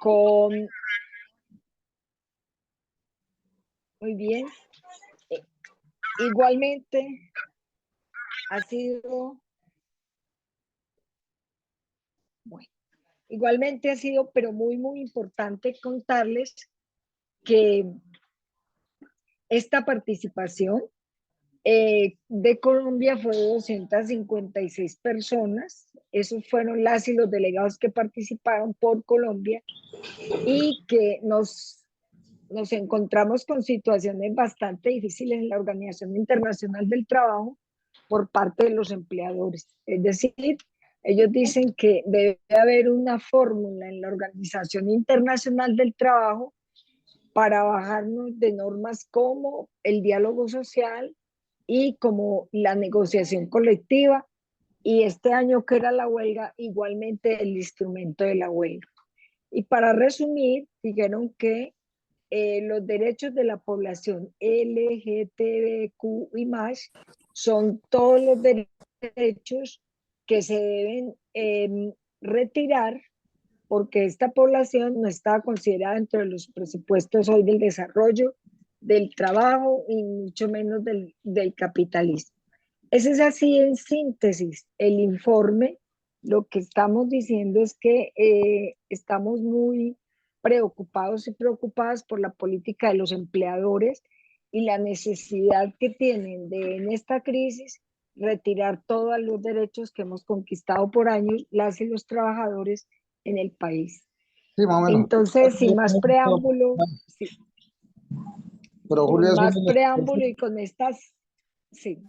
con, muy bien, igualmente ha sido, bueno, igualmente ha sido, pero muy, muy importante contarles que esta participación de Colombia fue de 256 personas. Esos fueron las y los delegados que participaron por Colombia y que nos encontramos con situaciones bastante difíciles en la Organización Internacional del Trabajo por parte de los empleadores. Es decir, ellos dicen que debe haber una fórmula en la Organización Internacional del Trabajo para bajarnos de normas como el diálogo social y como la negociación colectiva, y este año que era la huelga, igualmente el instrumento de la huelga. Y para resumir, dijeron que los derechos de la población LGTBQ y más son todos los derechos que se deben retirar porque esta población no está considerada dentro de los presupuestos hoy del desarrollo, del trabajo y mucho menos del capitalismo. Ese es así en síntesis el informe. Lo que estamos diciendo es que estamos muy preocupados y preocupadas por la política de los empleadores y la necesidad que tienen de en esta crisis retirar todos los derechos que hemos conquistado por años las y los trabajadores en el país. Sí, más o menos. Entonces, sin más preámbulo, Pero Julia es y con estas, sí,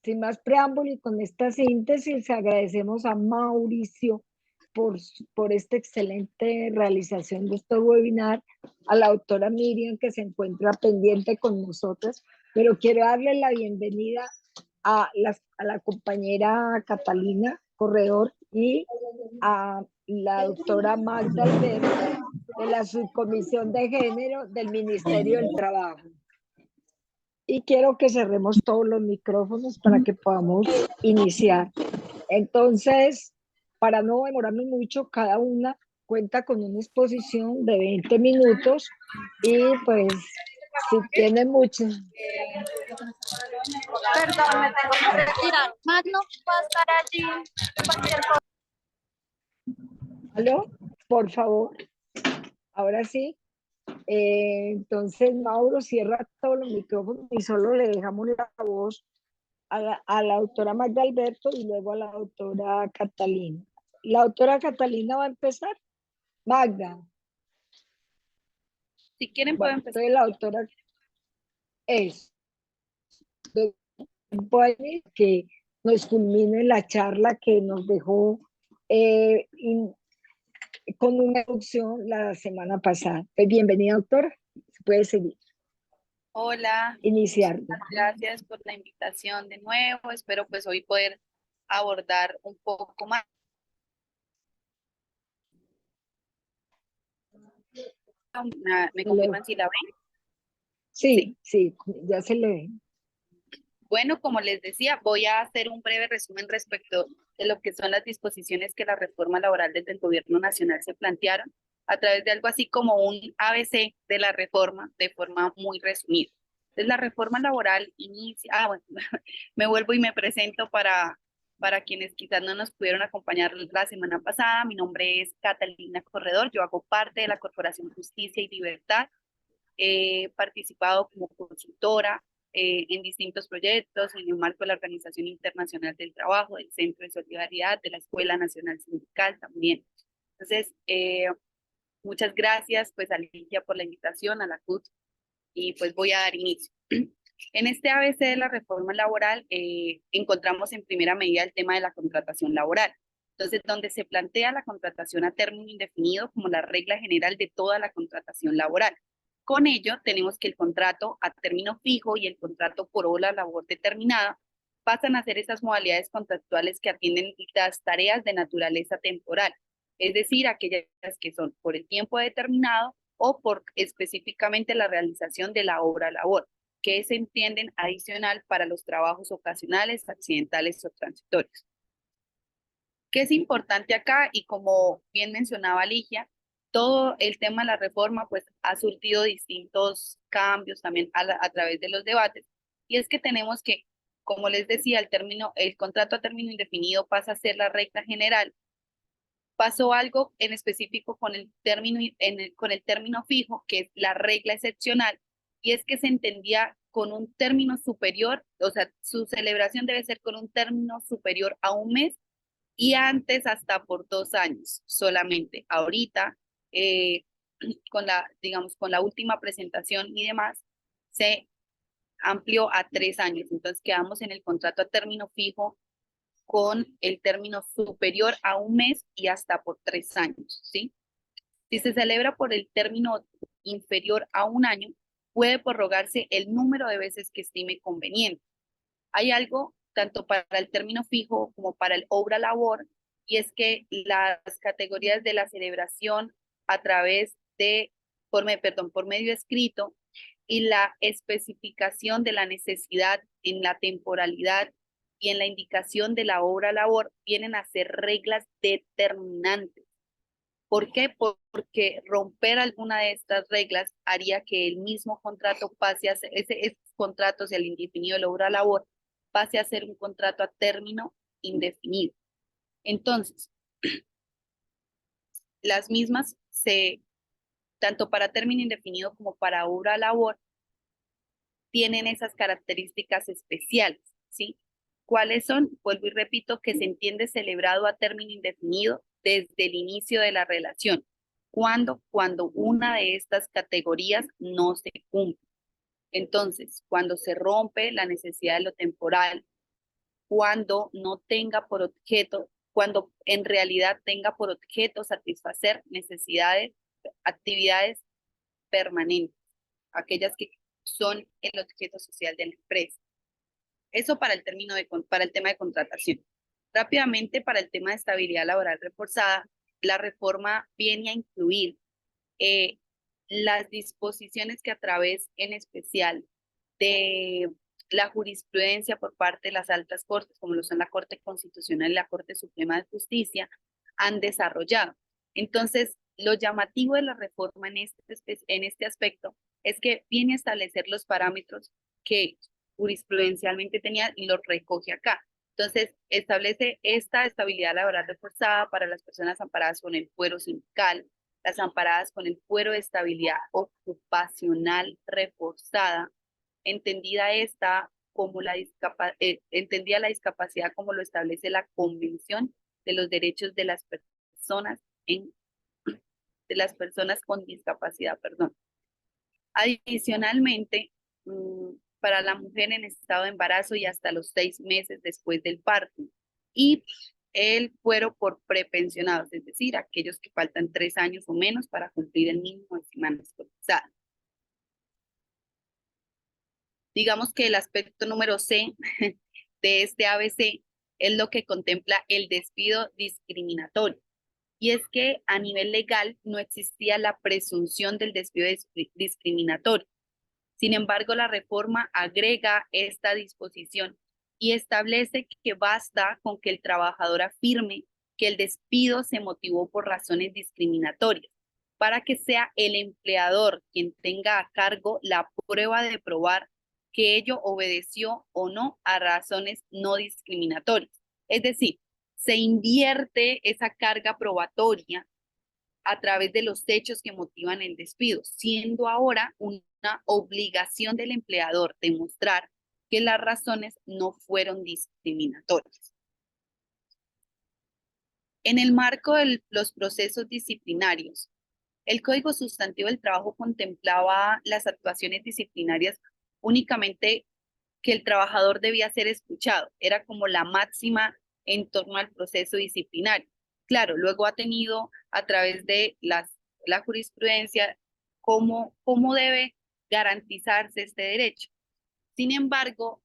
sin más preámbulo y con esta síntesis, agradecemos a Mauricio por esta excelente realización de este webinar, a la doctora Miriam que se encuentra pendiente con nosotros, pero quiero darle la bienvenida a la compañera Catalina Corredor y a la doctora Magda Alberto de la Subcomisión de Género del Ministerio del Trabajo. Y quiero que cerremos todos los micrófonos para que podamos iniciar. Entonces, para no demorarnos mucho, cada una cuenta con una exposición de 20 minutos y pues si tiene mucho. Perdón, me tengo que retirar. Magno va a estar allí. Cualquier cosa. ¿Aló? Por favor. Ahora sí. Entonces, Mauro cierra todos los micrófonos y solo le dejamos la voz a la doctora Magda Alberto y luego a la doctora Catalina. La doctora Catalina va a empezar. Magda. Si quieren, pueden empezar. Entonces, la doctora es que nos culmine la charla que nos dejó con una introducción la semana pasada. Pues bienvenida, doctora. Se puede seguir. Hola. Iniciar. Gracias por la invitación de nuevo. Espero pues hoy poder abordar un poco más. ¿Me confirman si la ven? Sí, sí, ya se le ve. Bueno, como les decía, voy a hacer un breve resumen respecto de lo que son las disposiciones que la reforma laboral desde el gobierno nacional se plantearon a través de algo así como un ABC de la reforma de forma muy resumida. Entonces, la reforma laboral inicia, bueno, me vuelvo y me presento para quienes quizás no nos pudieron acompañar la semana pasada. Mi nombre es Catalina Corredor, yo hago parte de la Corporación Justicia y Libertad. He participado como consultora en distintos proyectos en el marco de la Organización Internacional del Trabajo, del Centro de Solidaridad, de la Escuela Nacional Sindical también. Entonces, muchas gracias pues a Ligia por la invitación, a la CUT, y pues voy a dar inicio. En este ABC de la reforma laboral encontramos en primera medida el tema de la contratación laboral. Entonces, donde se plantea la contratación a término indefinido como la regla general de toda la contratación laboral. Con ello, tenemos que el contrato a término fijo y el contrato por hora labor determinada pasan a ser esas modalidades contractuales que atienden las tareas de naturaleza temporal, es decir, aquellas que son por el tiempo determinado o por específicamente la realización de la obra labor, que se entienden adicional para los trabajos ocasionales, accidentales o transitorios. ¿Qué es importante acá? Y como bien mencionaba Ligia, todo el tema de la reforma pues ha surtido distintos cambios también a través de los debates. Y es que tenemos que, como les decía, el contrato a término indefinido pasa a ser la regla general. Pasó algo en específico con el término, con el término fijo, que es la regla excepcional, y es que se entendía con un término superior, o sea, su celebración debe ser con un término superior a un mes y antes hasta por 2 años solamente. Ahorita, eh, digamos, con la última presentación y demás, se amplió a 3 años. Entonces quedamos en el contrato a término fijo con el término superior a un mes y hasta por 3 años, ¿sí? Si se celebra por el término inferior a un año, puede prorrogarse el número de veces que estime conveniente. Hay algo tanto para el término fijo como para el obra labor, y es que las categorías de la celebración a través de, por medio escrito y la especificación de la necesidad en la temporalidad y en la indicación de la obra labor vienen a ser reglas determinantes. ¿Por qué? Porque romper alguna de estas reglas haría que el mismo contrato pase a ser, esos contratos, el indefinido de la obra labor, pase a ser un contrato a término indefinido. Entonces, las mismas tanto para término indefinido como para obra labor, tienen esas características especiales, ¿sí? ¿Cuáles son? Vuelvo y repito, que se entiende celebrado a término indefinido desde el inicio de la relación. ¿Cuándo? Cuando una de estas categorías no se cumple. Entonces, cuando se rompe la necesidad de lo temporal, cuando no tenga por objeto, cuando en realidad tenga por objeto satisfacer necesidades, actividades permanentes, aquellas que son el objeto social de la empresa. Eso para el tema de contratación. Rápidamente, para el tema de estabilidad laboral reforzada, la reforma viene a incluir eh, las disposiciones que a través en especial de la jurisprudencia por parte de las altas cortes, como lo son la Corte Constitucional y la Corte Suprema de Justicia, han desarrollado. Entonces, lo llamativo de la reforma en este aspecto es que viene a establecer los parámetros que jurisprudencialmente tenía y los recoge acá. Entonces, establece esta estabilidad laboral reforzada para las personas amparadas con el fuero sindical, las amparadas con el fuero de estabilidad ocupacional reforzada, entendida esta como entendía la discapacidad como lo establece la Convención de los Derechos de las Personas de las personas con discapacidad, perdón. Adicionalmente, para la mujer en estado de embarazo y hasta los 6 meses después del parto. Y el fuero por prepensionados, es decir, aquellos que faltan 3 años o menos para cumplir el mínimo de semanas cotizadas. Digamos que el aspecto número C de este ABC es lo que contempla el despido discriminatorio. Y es que a nivel legal no existía la presunción del despido discriminatorio. Sin embargo, la reforma agrega esta disposición y establece que basta con que el trabajador afirme que el despido se motivó por razones discriminatorias, para que sea el empleador quien tenga a cargo la prueba de probar que ello obedeció o no a razones no discriminatorias. Es decir, se invierte esa carga probatoria a través de los hechos que motivan el despido, siendo ahora una obligación del empleador demostrar que las razones no fueron discriminatorias. En el marco de los procesos disciplinarios, el Código Sustantivo del Trabajo contemplaba las actuaciones disciplinarias únicamente que el trabajador debía ser escuchado. Era como la máxima en torno al proceso disciplinario. Claro, luego ha tenido a través de la jurisprudencia cómo debe garantizarse este derecho. Sin embargo,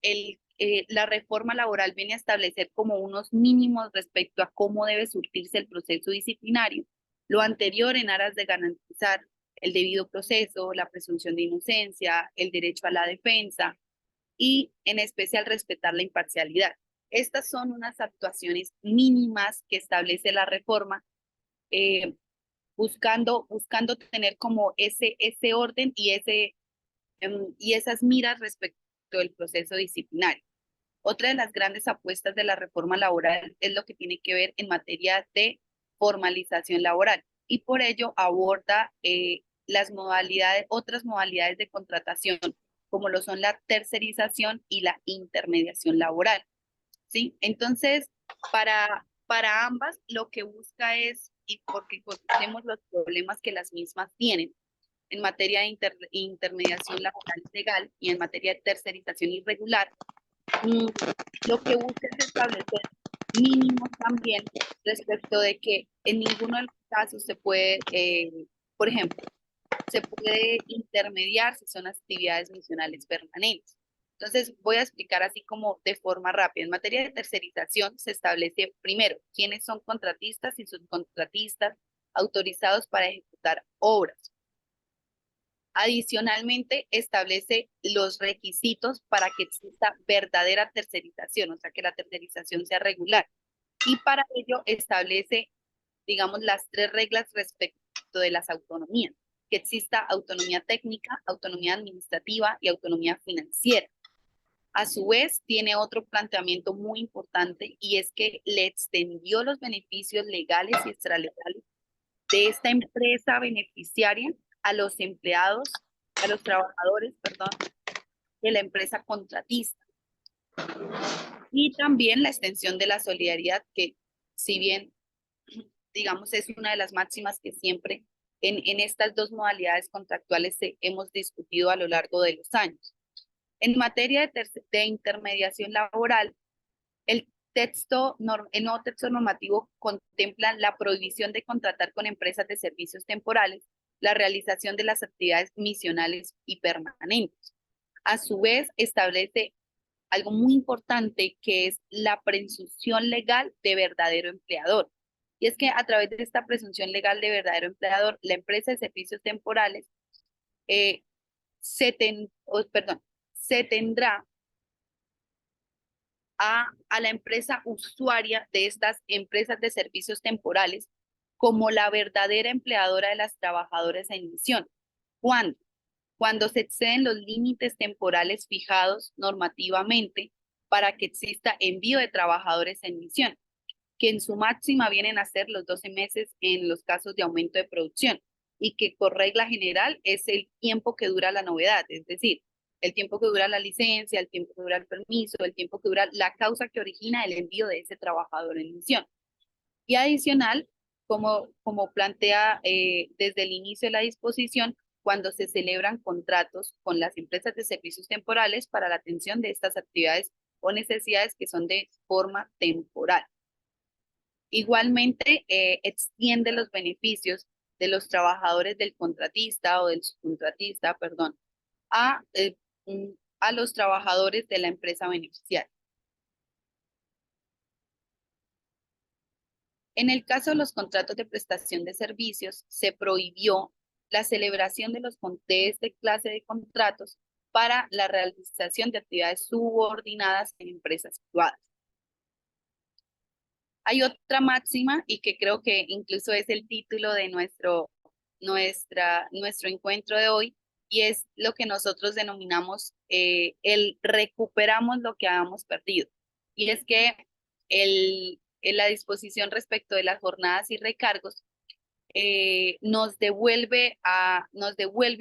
la reforma laboral viene a establecer como unos mínimos respecto a cómo debe surtirse el proceso disciplinario. Lo anterior en aras de garantizar el debido proceso, la presunción de inocencia, el derecho a la defensa y en especial respetar la imparcialidad. Estas son unas actuaciones mínimas que establece la reforma buscando tener como ese orden y esas miras respecto del proceso disciplinario. Otra de las grandes apuestas de la reforma laboral es lo que tiene que ver en materia de formalización laboral y por ello aborda otras modalidades de contratación, como lo son la tercerización y la intermediación laboral, ¿sí? Entonces, para ambas lo que busca es, y porque conocemos los problemas que las mismas tienen, en materia de intermediación laboral legal y en materia de tercerización irregular, lo que busca es establecer mínimos también respecto de que en ninguno de los casos se puede, por ejemplo, se puede intermediar si son actividades misionales permanentes. Entonces, voy a explicar así como de forma rápida. En materia de tercerización se establece primero quiénes son contratistas y subcontratistas autorizados para ejecutar obras. Adicionalmente, establece los requisitos para que exista verdadera tercerización, o sea, que la tercerización sea regular. Y para ello establece, digamos, las 3 reglas respecto de las autonomías, que exista autonomía técnica, autonomía administrativa y autonomía financiera. A su vez, tiene otro planteamiento muy importante y es que le extendió los beneficios legales y extralegales de esta empresa beneficiaria a los empleados, a los trabajadores, perdón, de la empresa contratista. Y también la extensión de la solidaridad, que si bien, digamos, es una de las máximas que siempre en estas dos modalidades contractuales hemos discutido a lo largo de los años. En materia de intermediación laboral, el nuevo texto normativo contempla la prohibición de contratar con empresas de servicios temporales, la realización de las actividades misionales y permanentes. A su vez, establece algo muy importante que es la presunción legal de verdadero empleador. Y es que a través de esta presunción legal de verdadero empleador, la empresa de servicios temporales se tendrá a la empresa usuaria de estas empresas de servicios temporales como la verdadera empleadora de las trabajadoras en misión. ¿Cuándo? Cuando se exceden los límites temporales fijados normativamente para que exista envío de trabajadores en misión, que en su máxima vienen a ser los 12 meses en los casos de aumento de producción y que por regla general es el tiempo que dura la novedad, es decir, el tiempo que dura la licencia, el tiempo que dura el permiso, el tiempo que dura la causa que origina el envío de ese trabajador en misión. Y adicional, como plantea desde el inicio de la disposición, cuando se celebran contratos con las empresas de servicios temporales para la atención de estas actividades o necesidades que son de forma temporal. Igualmente, extiende los beneficios de los trabajadores del contratista o del subcontratista, perdón, a, a los trabajadores de la empresa beneficiaria. En el caso de los contratos de prestación de servicios, se prohibió la celebración de esta clase de contratos para la realización de actividades subordinadas en empresas privadas. Hay otra máxima y que creo que incluso es el título de nuestro encuentro de hoy, y es lo que nosotros denominamos el recuperamos lo que habíamos perdido. Y es que la disposición respecto de las jornadas y recargos nos devuelve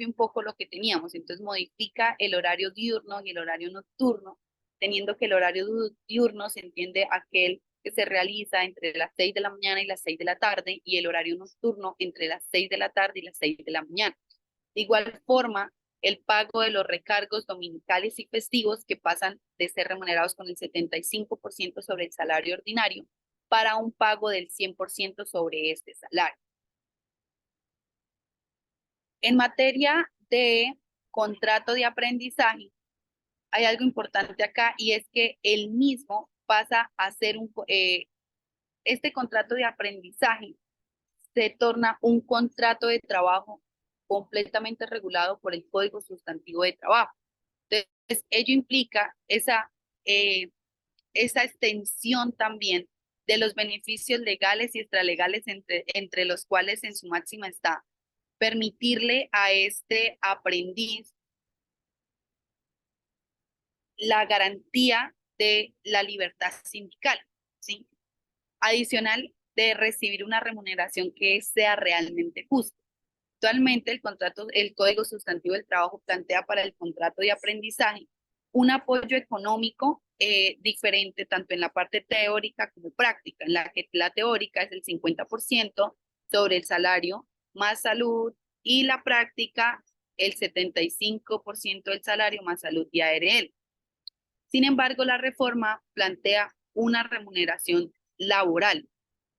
un poco lo que teníamos. Entonces modifica el horario diurno y el horario nocturno, teniendo que el horario diurno se entiende aquel que se realiza entre las 6 de la mañana y las 6 de la tarde, y el horario nocturno entre las 6 de la tarde y las 6 de la mañana. De igual forma, el pago de los recargos dominicales y festivos, que pasan de ser remunerados con el 75% sobre el salario ordinario para un pago del 100% sobre este salario. En materia de contrato de aprendizaje, hay algo importante acá, y es que el mismo pasa a ser este contrato de aprendizaje se torna un contrato de trabajo completamente regulado por el Código Sustantivo de Trabajo. Entonces, ello implica esa extensión también de los beneficios legales y extralegales entre los cuales en su máxima está permitirle a este aprendiz la garantía de la libertad sindical, ¿sí? Adicional de recibir una remuneración que sea realmente justa. Actualmente el Código Sustantivo del Trabajo plantea para el contrato de aprendizaje un apoyo económico diferente tanto en la parte teórica como práctica, en la que la teórica es el 50% sobre el salario más salud y la práctica el 75% del salario más salud y ARL. Sin embargo, la reforma plantea una remuneración laboral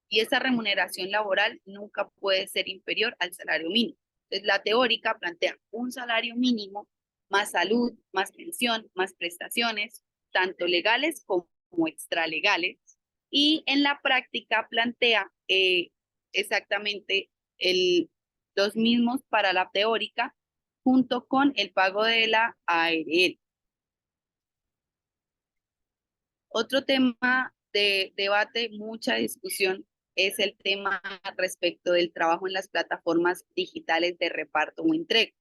y esa remuneración laboral nunca puede ser inferior al salario mínimo. Entonces, la teórica plantea un salario mínimo más salud, más pensión, más prestaciones, tanto legales como extralegales. Y en la práctica plantea exactamente los mismos para la teórica junto con el pago de la ARL. Otro tema de debate, mucha discusión, es el tema respecto del trabajo en las plataformas digitales de reparto o entrega,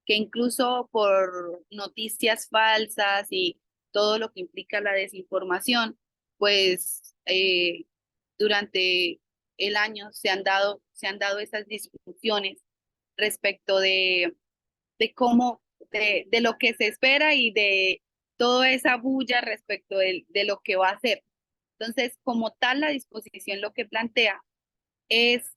que incluso por noticias falsas y todo lo que implica la desinformación, pues durante el año se han dado esas discusiones respecto de cómo, de lo que se espera y de toda esa bulla respecto de lo que va a hacer. Entonces, como tal, la disposición lo que plantea es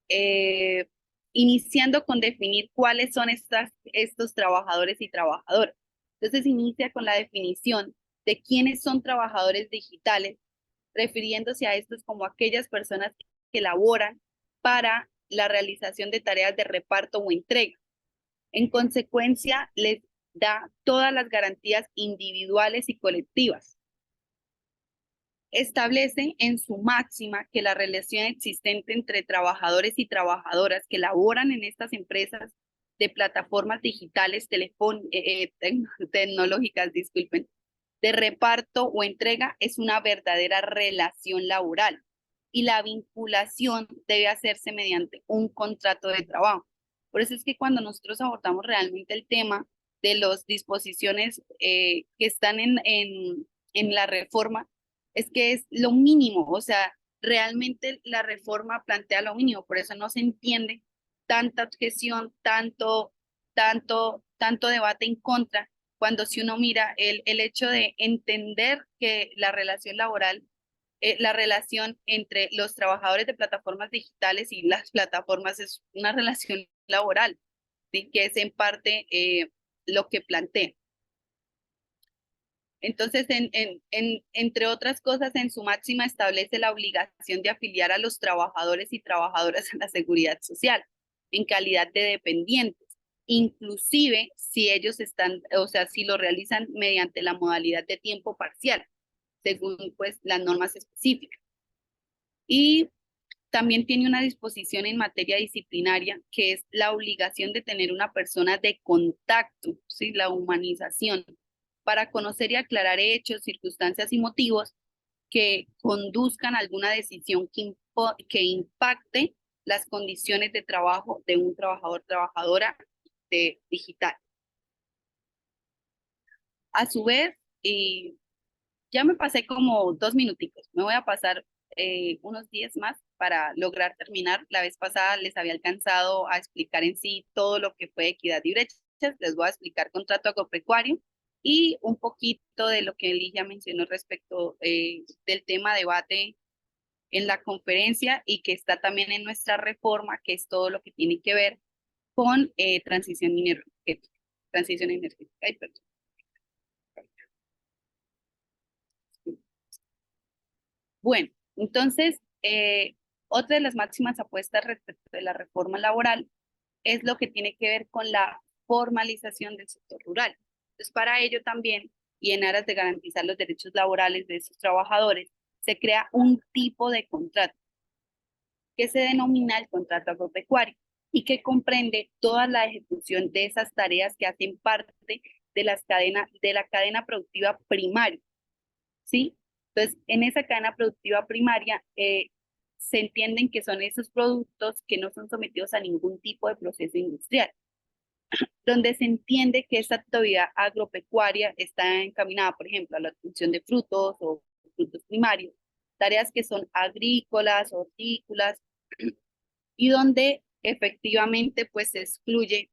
eh, iniciando con definir cuáles son estos trabajadores y trabajadoras. Entonces, inicia con la definición de quiénes son trabajadores digitales, refiriéndose a estos como aquellas personas que laboran para la realización de tareas de reparto o entrega. En consecuencia, les da todas las garantías individuales y colectivas. Establece en su máxima que la relación existente entre trabajadores y trabajadoras que laboran en estas empresas de plataformas digitales tecnológicas, disculpen, de reparto o entrega es una verdadera relación laboral y la vinculación debe hacerse mediante un contrato de trabajo. Por eso es que cuando nosotros abordamos realmente el tema de las disposiciones que están en la reforma, es que es lo mínimo, o sea, realmente la reforma plantea lo mínimo, por eso no se entiende tanta objeción, tanto debate en contra, cuando si uno mira el hecho de entender que la relación laboral, la relación entre los trabajadores de plataformas digitales y las plataformas es una relación laboral, ¿sí? Que es en parte lo que plantea. Entonces, entre otras cosas, en su máxima establece la obligación de afiliar a los trabajadores y trabajadoras a la seguridad social en calidad de dependientes, inclusive si ellos están, o sea, si lo realizan mediante la modalidad de tiempo parcial, según pues las normas específicas. Y también tiene una disposición en materia disciplinaria que es la obligación de tener una persona de contacto, ¿sí? La humanización, para conocer y aclarar hechos, circunstancias y motivos que conduzcan a alguna decisión que impacte las condiciones de trabajo de un trabajador, trabajadora digital. A su vez, ya me pasé como 2 minuticos, me voy a pasar unos 10 más para lograr terminar. La vez pasada les había alcanzado a explicar en sí todo lo que fue equidad y brechas, les voy a explicar contrato agropecuario y un poquito de lo que Ligia mencionó respecto del tema debate en la conferencia y que está también en nuestra reforma, que es todo lo que tiene que ver con transición energética. Transición energética, ay, perdón. Bueno, entonces, otra de las máximas apuestas respecto de la reforma laboral es lo que tiene que ver con la formalización del sector rural. Entonces, para ello también, y en aras de garantizar los derechos laborales de esos trabajadores, se crea un tipo de contrato que se denomina el contrato agropecuario y que comprende toda la ejecución de esas tareas que hacen parte de la cadena productiva primaria, ¿sí? Entonces, en esa cadena productiva primaria se entienden que son esos productos que no son sometidos a ningún tipo de proceso industrial, donde se entiende que esta actividad agropecuaria está encaminada, por ejemplo, a la obtención de frutos o frutos primarios, tareas que son agrícolas, hortícolas, y donde efectivamente pues se excluye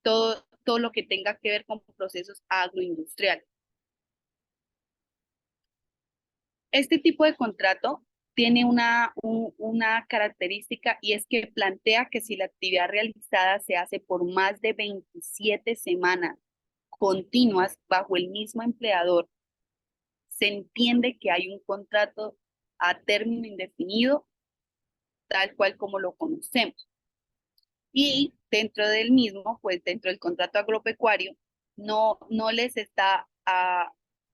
todo lo que tenga que ver con procesos agroindustriales. Este tipo de contrato tiene una característica y es que plantea que si la actividad realizada se hace por más de 27 semanas continuas bajo el mismo empleador, se entiende que hay un contrato a término indefinido, tal cual como lo conocemos. Y dentro del mismo, pues dentro del contrato agropecuario, no les está,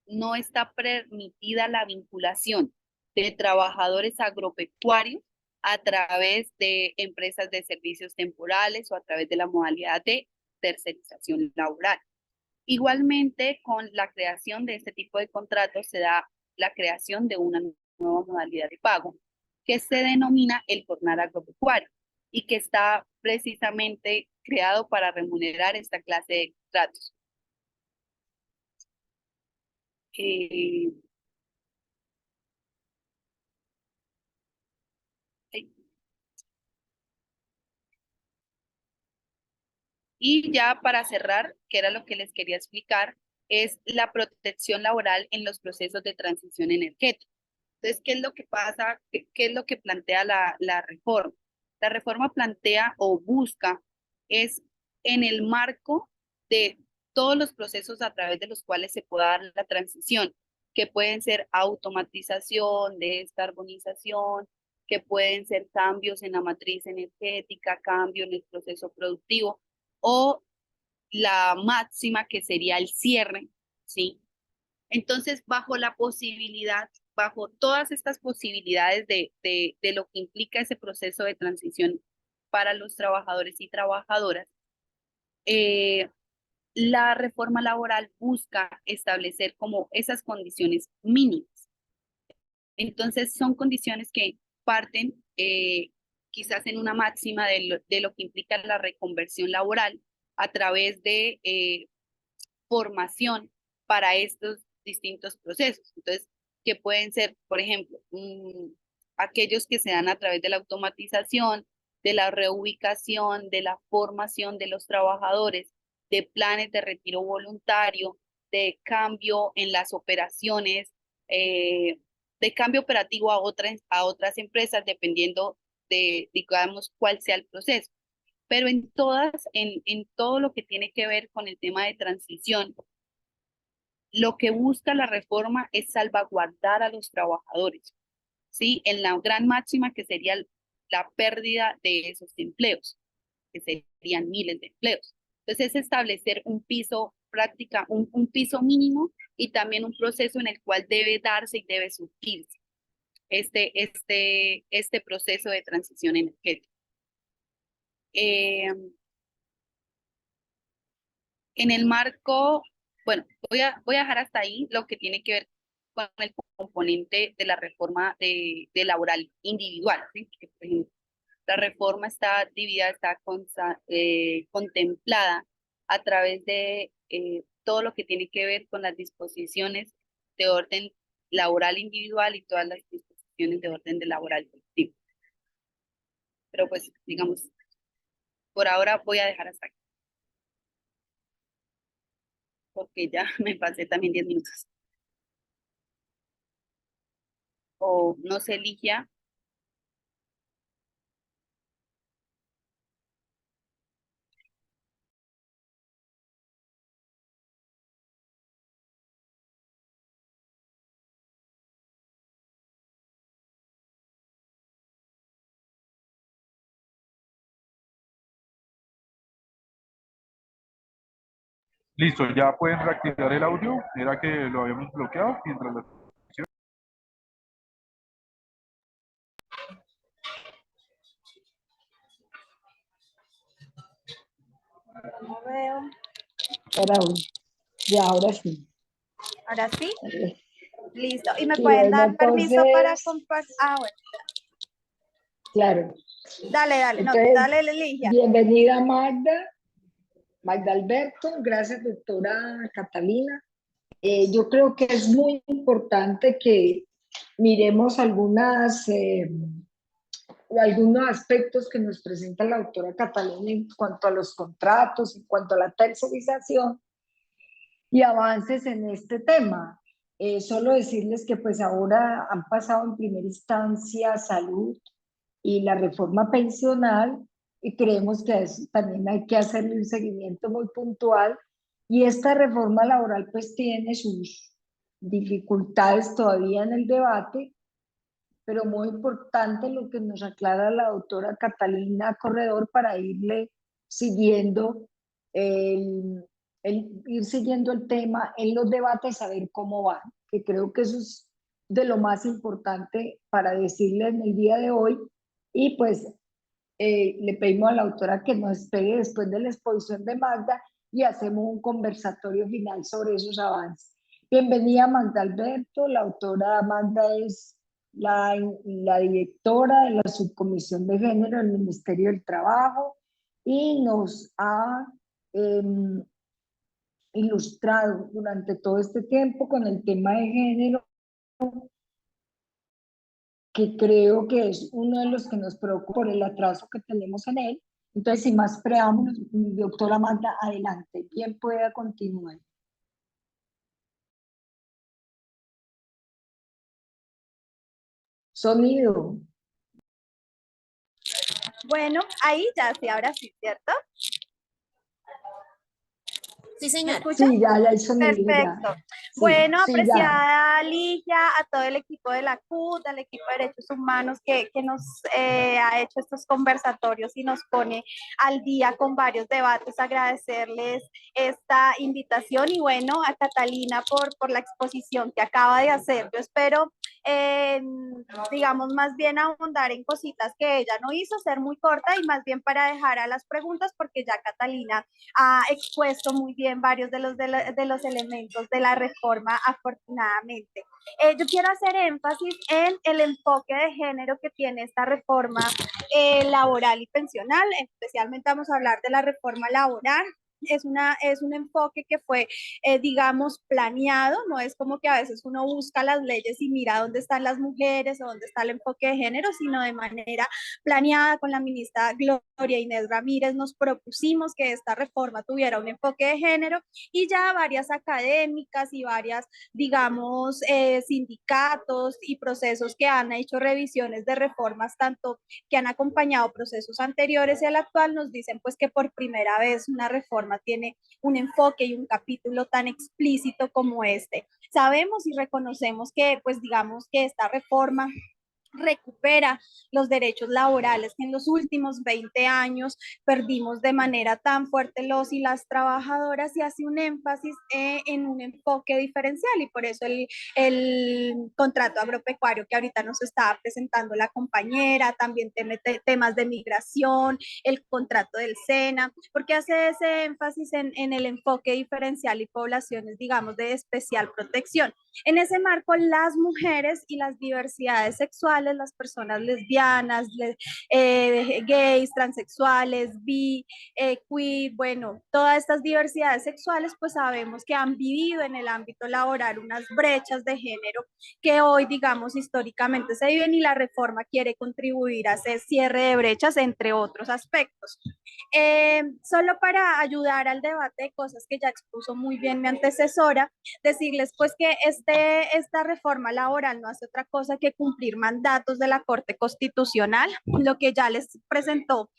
no está permitida la vinculación de trabajadores agropecuarios a través de empresas de servicios temporales o a través de la modalidad de tercerización laboral. Igualmente, con la creación de este tipo de contratos se da la creación de una nueva modalidad de pago que se denomina el jornal agropecuario y que está precisamente creado para remunerar esta clase de contratos. Eh, y ya para cerrar, que era lo que les quería explicar, es la protección laboral en los procesos de transición energética. Entonces, ¿qué es lo que pasa? ¿Qué es lo que plantea la reforma? La reforma plantea o busca es en el marco de todos los procesos a través de los cuales se pueda dar la transición, que pueden ser automatización, descarbonización, que pueden ser cambios en la matriz energética, cambio en el proceso productivo, o la máxima que sería el cierre, ¿sí? Entonces, bajo la posibilidad, bajo todas estas posibilidades de lo que implica ese proceso de transición para los trabajadores y trabajadoras, eh, la reforma laboral busca establecer como esas condiciones mínimas. Entonces, son condiciones que parten quizás en una máxima de lo que implica la reconversión laboral a través de formación para estos distintos procesos. Entonces, que pueden ser, por ejemplo, aquellos que se dan a través de la automatización, de la reubicación, de la formación de los trabajadores, de planes de retiro voluntario, de cambio en las operaciones, de cambio operativo a otras empresas, dependiendo de, digamos, cuál sea el proceso. Pero en todo lo que tiene que ver con el tema de transición, lo que busca la reforma es salvaguardar a los trabajadores, ¿sí? En la gran máxima que sería la pérdida de esos empleos, que serían miles de empleos. Entonces, es establecer un piso práctica, un piso mínimo y también un proceso en el cual debe darse y debe surgirse este proceso de transición energética. Eh, En el marco, bueno, voy a dejar hasta ahí lo que tiene que ver con el componente de la reforma de laboral individual, ¿sí? Porque, por ejemplo, la reforma está dividida, está contemplada a través de todo lo que tiene que ver con las disposiciones de orden laboral individual y todas las disposiciones de orden de laboral colectivo. Pero pues, digamos, por ahora voy a dejar hasta aquí, porque ya me pasé también 10 minutos. O no se Ligia. Listo, ya pueden reactivar el audio. Era que lo habíamos bloqueado mientras lo... No veo. Ahora, ya, ahora sí. ¿Ahora sí? Listo. ¿Y me Sí, pueden bueno, dar permiso para entonces, compartir? Ah, bueno. claro. Dale, no, Entonces, dale, Ligia. bienvenida Magda, Magda Alberto, gracias doctora Catalina. Yo creo que es muy importante que miremos algunos aspectos que nos presenta la doctora Catalina en cuanto a los contratos, en cuanto a la tercerización y avances en este tema. Solo decirles que pues ahora han pasado en primera instancia salud y la reforma pensional y creemos que también hay que hacerle un seguimiento muy puntual y esta reforma laboral pues tiene sus dificultades todavía en el debate, pero muy importante lo que nos aclara la doctora Catalina Corredor para irle siguiendo ir siguiendo el tema en los debates, saber cómo van, que creo que eso es de lo más importante para decirle en el día de hoy. Y pues le pedimos a la autora que nos espere después de la exposición de Magda y hacemos un conversatorio final sobre esos avances. Bienvenida Magda Alberto, la autora Magda es la directora de la Subcomisión de Género del Ministerio del Trabajo y nos ha eh, ilustrado durante todo este tiempo con el tema de género, que creo que es uno de los que nos preocupa por el atraso que tenemos en él. Entonces, sin más preámbulos, doctora Magda, adelante. ¿Quién pueda continuar? Sonido. Bueno, ahí ya sí, ahora sí, ¿cierto? Sí, ¿Me señora. escuchas? Sí, ya hay sonido, ya. Perfecto. Sí, Bueno, sí, ya. apreciada Ligia, a todo el equipo de la CUT, al equipo de Derechos Humanos que nos ha hecho estos conversatorios y nos pone al día con varios debates, agradecerles esta invitación y bueno, a Catalina por la exposición que acaba de hacer. Yo espero, digamos, más bien ahondar en cositas que ella no hizo, ser muy corta y más bien para dejar a las preguntas porque ya Catalina ha expuesto muy bien varios de los elementos de la reforma, afortunadamente. Yo quiero hacer énfasis en el enfoque de género que tiene esta reforma laboral y pensional, especialmente vamos a hablar de la reforma laboral. Es un enfoque que fue, digamos, planeado, no es como que a veces uno busca las leyes y mira dónde están las mujeres o dónde está el enfoque de género, sino de manera planeada con la ministra Gloria Inés Ramírez, nos propusimos que esta reforma tuviera un enfoque de género y ya varias académicas y varias, digamos, sindicatos y procesos que han hecho revisiones de reformas, tanto que han acompañado procesos anteriores y al actual, nos dicen pues que por primera vez una reforma tiene un enfoque y un capítulo tan explícito como este. Sabemos y reconocemos que, pues digamos que esta reforma recupera los derechos laborales que en los últimos 20 años perdimos de manera tan fuerte los y las trabajadoras y hace un énfasis en un enfoque diferencial y por eso el contrato agropecuario que ahorita nos está presentando la compañera, también tiene temas de migración, el contrato del SENA, porque hace ese énfasis en el enfoque diferencial y poblaciones, digamos, de especial protección. En ese marco, las mujeres y las diversidades sexuales, las personas lesbianas, gays, transexuales, bi, queer, bueno, todas estas diversidades sexuales, pues sabemos que han vivido en el ámbito laboral unas brechas de género que hoy, digamos, históricamente se viven y la reforma quiere contribuir a ese cierre de brechas, entre otros aspectos. Solo para ayudar al debate de cosas que ya expuso muy bien mi antecesora, decirles pues que esta reforma laboral no hace otra cosa que cumplir mandatos de la Corte Constitucional, lo que ya les presentó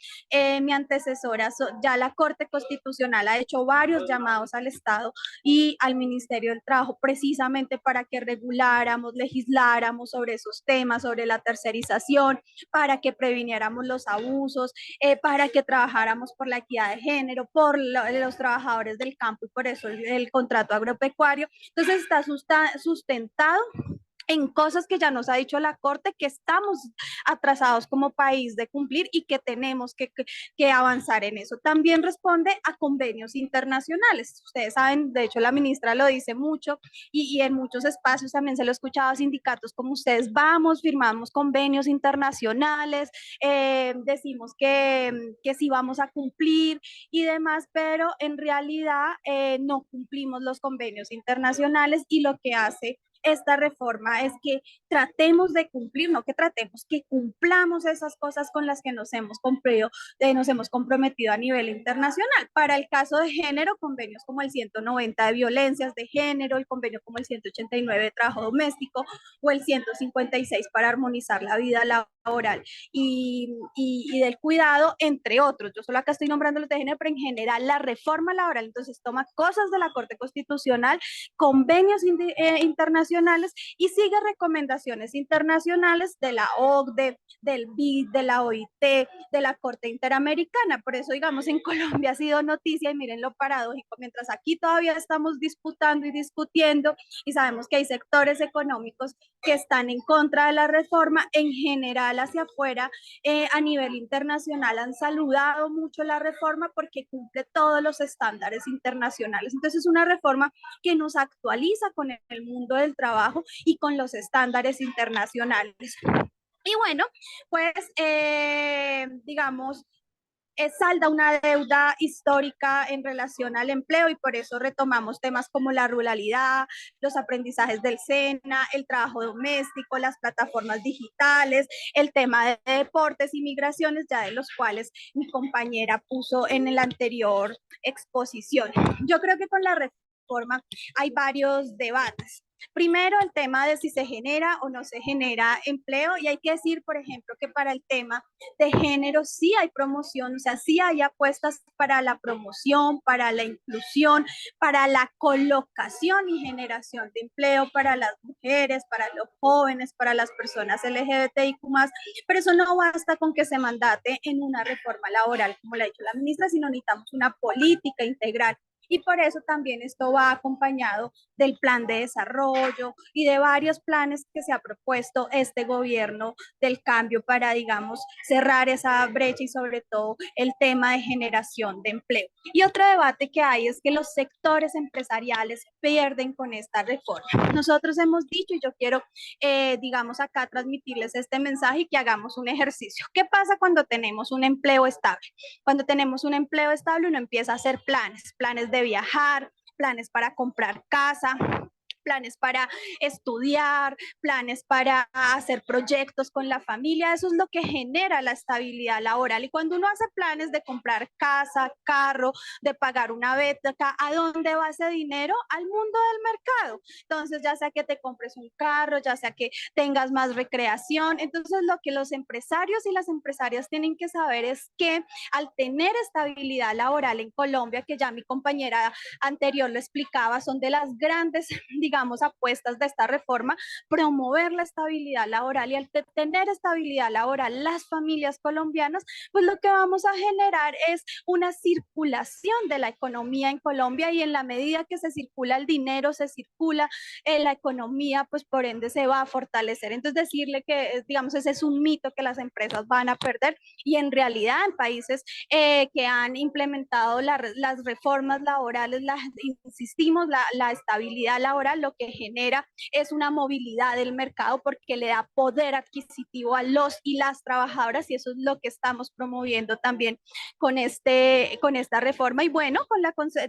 mi antecesora, ya la Corte Constitucional ha hecho varios llamados al Estado y al Ministerio del Trabajo precisamente para que reguláramos, legisláramos sobre esos temas, sobre la tercerización, para que previniéramos los abusos, para que trabajáramos por la equidad de género, por los trabajadores del campo y por eso el contrato agropecuario. Entonces está sustentado en cosas que ya nos ha dicho la Corte que estamos atrasados como país de cumplir y que tenemos que avanzar en eso. También responde a convenios internacionales. Ustedes saben, de hecho la ministra lo dice mucho y en muchos espacios también se lo he escuchado a sindicatos como ustedes, vamos, firmamos convenios internacionales, decimos que sí vamos a cumplir y demás, pero en realidad no cumplimos los convenios internacionales y lo que hace esta reforma es que tratemos de cumplir, no que tratemos, que cumplamos esas cosas con las que nos hemos comprometido a nivel internacional. Para el caso de género, convenios como el 190 de violencias de género, el convenio como el 189 de trabajo doméstico o el 156 para armonizar la vida laboral y del cuidado, entre otros. Yo solo acá estoy nombrando los de género, pero en general la reforma laboral entonces toma cosas de la Corte Constitucional, convenios internacionales y sigue recomendaciones internacionales de la OCDE, del BID, de la OIT, de la Corte Interamericana. Por eso, digamos, en Colombia ha sido noticia y miren lo paradójico, mientras aquí todavía estamos disputando y discutiendo y sabemos que hay sectores económicos que están en contra de la reforma, en general hacia afuera, a nivel internacional han saludado mucho la reforma porque cumple todos los estándares internacionales. Entonces es una reforma que nos actualiza con el mundo del trabajo y con los estándares internacionales. Y bueno, pues digamos, salda una deuda histórica en relación al empleo y por eso retomamos temas como la ruralidad, los aprendizajes del SENA, el trabajo doméstico, las plataformas digitales, el tema de deportes y migraciones, ya de los cuales mi compañera puso en la anterior exposición. Yo creo que con la reforma hay varios debates. Primero, el tema de si se genera o no se genera empleo y hay que decir, por ejemplo, que para el tema de género sí hay promoción, o sea, sí hay apuestas para la promoción, para la inclusión, para la colocación y generación de empleo para las mujeres, para los jóvenes, para las personas LGBTIQ+, pero eso no basta con que se mandate en una reforma laboral, como le ha dicho la ministra, sino necesitamos una política integral. Y por eso también esto va acompañado del plan de desarrollo y de varios planes que se ha propuesto este gobierno del cambio para, digamos, cerrar esa brecha y sobre todo el tema de generación de empleo. Y otro debate que hay es que los sectores empresariales pierden con esta reforma. Nosotros hemos dicho, y yo quiero, digamos, acá transmitirles este mensaje y que hagamos un ejercicio. ¿Qué pasa cuando tenemos un empleo estable? Cuando tenemos un empleo estable, uno empieza a hacer planes de viajar, planes para comprar casa, planes para estudiar, planes para hacer proyectos con la familia, eso es lo que genera la estabilidad laboral. Y cuando uno hace planes de comprar casa, carro, de pagar una beca, ¿a dónde va ese dinero? Al mundo del mercado. Entonces, ya sea que te compres un carro, ya sea que tengas más recreación. Entonces, lo que los empresarios y las empresarias tienen que saber es que al tener estabilidad laboral en Colombia, que ya mi compañera anterior lo explicaba, son de las grandes, digamos, apuestas de esta reforma, promover la estabilidad laboral y al tener estabilidad laboral las familias colombianas, pues lo que vamos a generar es una circulación de la economía en Colombia y en la medida que se circula el dinero, se circula la economía, pues por ende se va a fortalecer. Entonces decirle que, digamos, ese es un mito que las empresas van a perder y en realidad en países que han implementado las reformas laborales, insistimos, la estabilidad laboral lo que genera es una movilidad del mercado porque le da poder adquisitivo a los y las trabajadoras y eso es lo que estamos promoviendo también con esta reforma. Y bueno,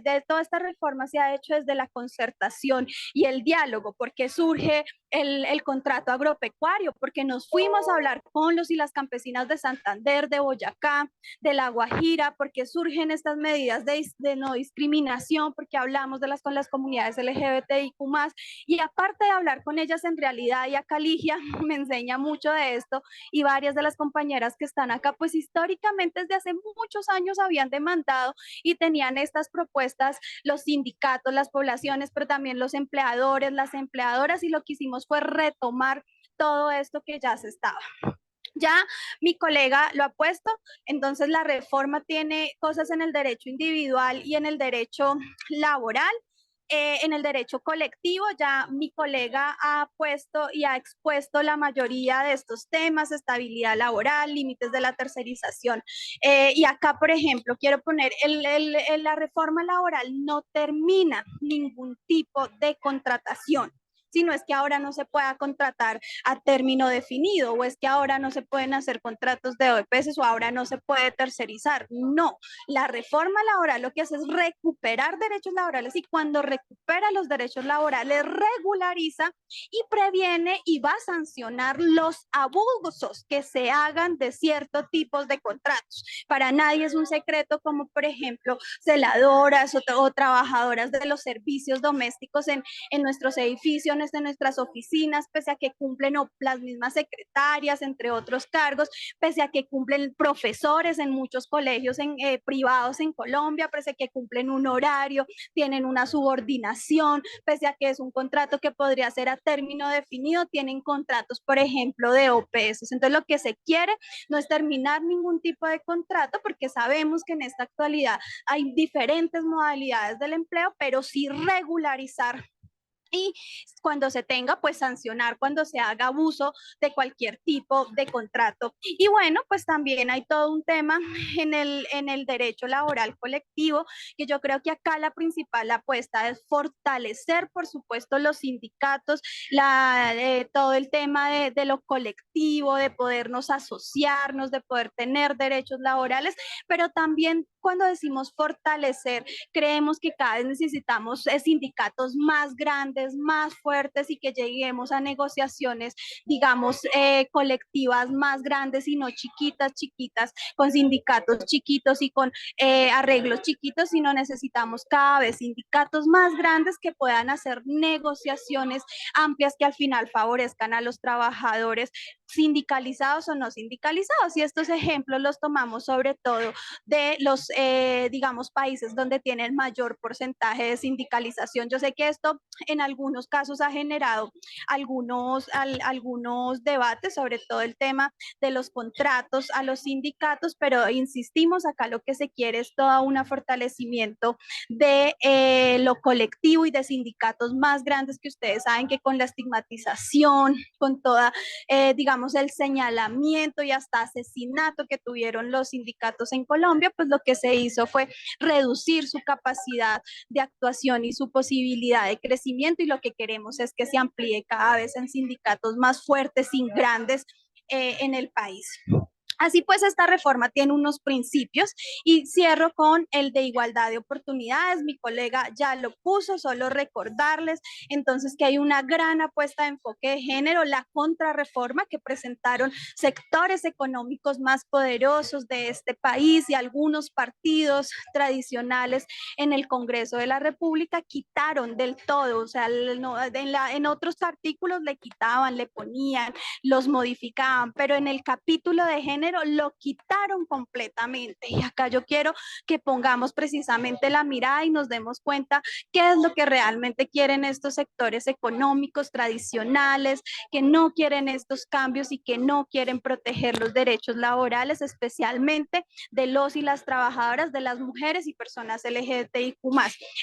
de toda esta reforma se ha hecho desde la concertación y el diálogo, porque surge el contrato agropecuario, porque nos fuimos a hablar con los y las campesinas de Santander, de Boyacá, de La Guajira, porque surgen estas medidas de no discriminación, porque hablamos con las comunidades LGBTIQ+, y aparte de hablar con ellas en realidad, y acá Ligia me enseña mucho de esto, y varias de las compañeras que están acá, pues históricamente desde hace muchos años habían demandado y tenían estas propuestas los sindicatos, las poblaciones, pero también los empleadores, las empleadoras, y lo que hicimos fue retomar todo esto que ya se estaba. Ya mi colega lo ha puesto, entonces la reforma tiene cosas en el derecho individual y en el derecho laboral. En el derecho colectivo ya mi colega ha puesto y ha expuesto la mayoría de estos temas: estabilidad laboral, límites de la tercerización. Y acá, por ejemplo, quiero poner, la reforma laboral no termina ningún tipo de contratación, sino es que ahora no se pueda contratar a término definido, o es que ahora no se pueden hacer contratos de OEPs, o ahora no se puede tercerizar. No, la reforma laboral lo que hace es recuperar derechos laborales, y cuando recupera los derechos laborales regulariza y previene y va a sancionar los abusos que se hagan de ciertos tipos de contratos. Para nadie es un secreto como, por ejemplo, celadoras o trabajadoras de los servicios domésticos en nuestros edificios, en nuestras oficinas, pese a que cumplen, o las mismas secretarias, entre otros cargos, pese a que cumplen profesores en muchos colegios privados en Colombia, pese a que cumplen un horario, tienen una subordinación, pese a que es un contrato que podría ser a término definido, tienen contratos, por ejemplo, de OPS. Entonces, lo que se quiere no es terminar ningún tipo de contrato, porque sabemos que en esta actualidad hay diferentes modalidades del empleo, pero sí regularizar, y cuando se tenga, pues sancionar cuando se haga abuso de cualquier tipo de contrato. Y bueno, pues también hay todo un tema en el derecho laboral colectivo, que yo creo que acá la principal apuesta es fortalecer, por supuesto, los sindicatos, todo el tema de lo colectivo, de podernos asociarnos, de poder tener derechos laborales, pero también, cuando decimos fortalecer, creemos que cada vez necesitamos sindicatos más grandes, más fuertes, y que lleguemos a negociaciones, digamos, colectivas más grandes, y no chiquitas, con sindicatos chiquitos y con arreglos chiquitos, sino necesitamos cada vez sindicatos más grandes que puedan hacer negociaciones amplias que al final favorezcan a los trabajadores, sindicalizados o no sindicalizados. Y estos ejemplos los tomamos sobre todo de los, digamos, países donde tienen mayor porcentaje de sindicalización. Yo sé que esto en algunos casos ha generado algunos debates, sobre todo el tema de los contratos a los sindicatos, pero insistimos, acá lo que se quiere es todo un fortalecimiento de lo colectivo y de sindicatos más grandes, que ustedes saben que con la estigmatización, con toda, digamos, el señalamiento y hasta asesinato que tuvieron los sindicatos en Colombia, pues lo que se hizo fue reducir su capacidad de actuación y su posibilidad de crecimiento, y lo que queremos es que se amplíe cada vez en sindicatos más fuertes y grandes en el país. Así pues, esta reforma tiene unos principios, y cierro con el de igualdad de oportunidades. Mi colega ya lo puso, solo recordarles entonces que hay una gran apuesta de enfoque de género, la contrarreforma que presentaron sectores económicos más poderosos de este país y algunos partidos tradicionales en el Congreso de la República quitaron del todo, o sea, en otros artículos le quitaban, le ponían, los modificaban, pero en el capítulo de género lo quitaron completamente. Y acá yo quiero que pongamos precisamente la mirada y nos demos cuenta qué es lo que realmente quieren estos sectores económicos tradicionales, que no quieren estos cambios y que no quieren proteger los derechos laborales, especialmente de los y las trabajadoras, de las mujeres y personas LGBTIQ+.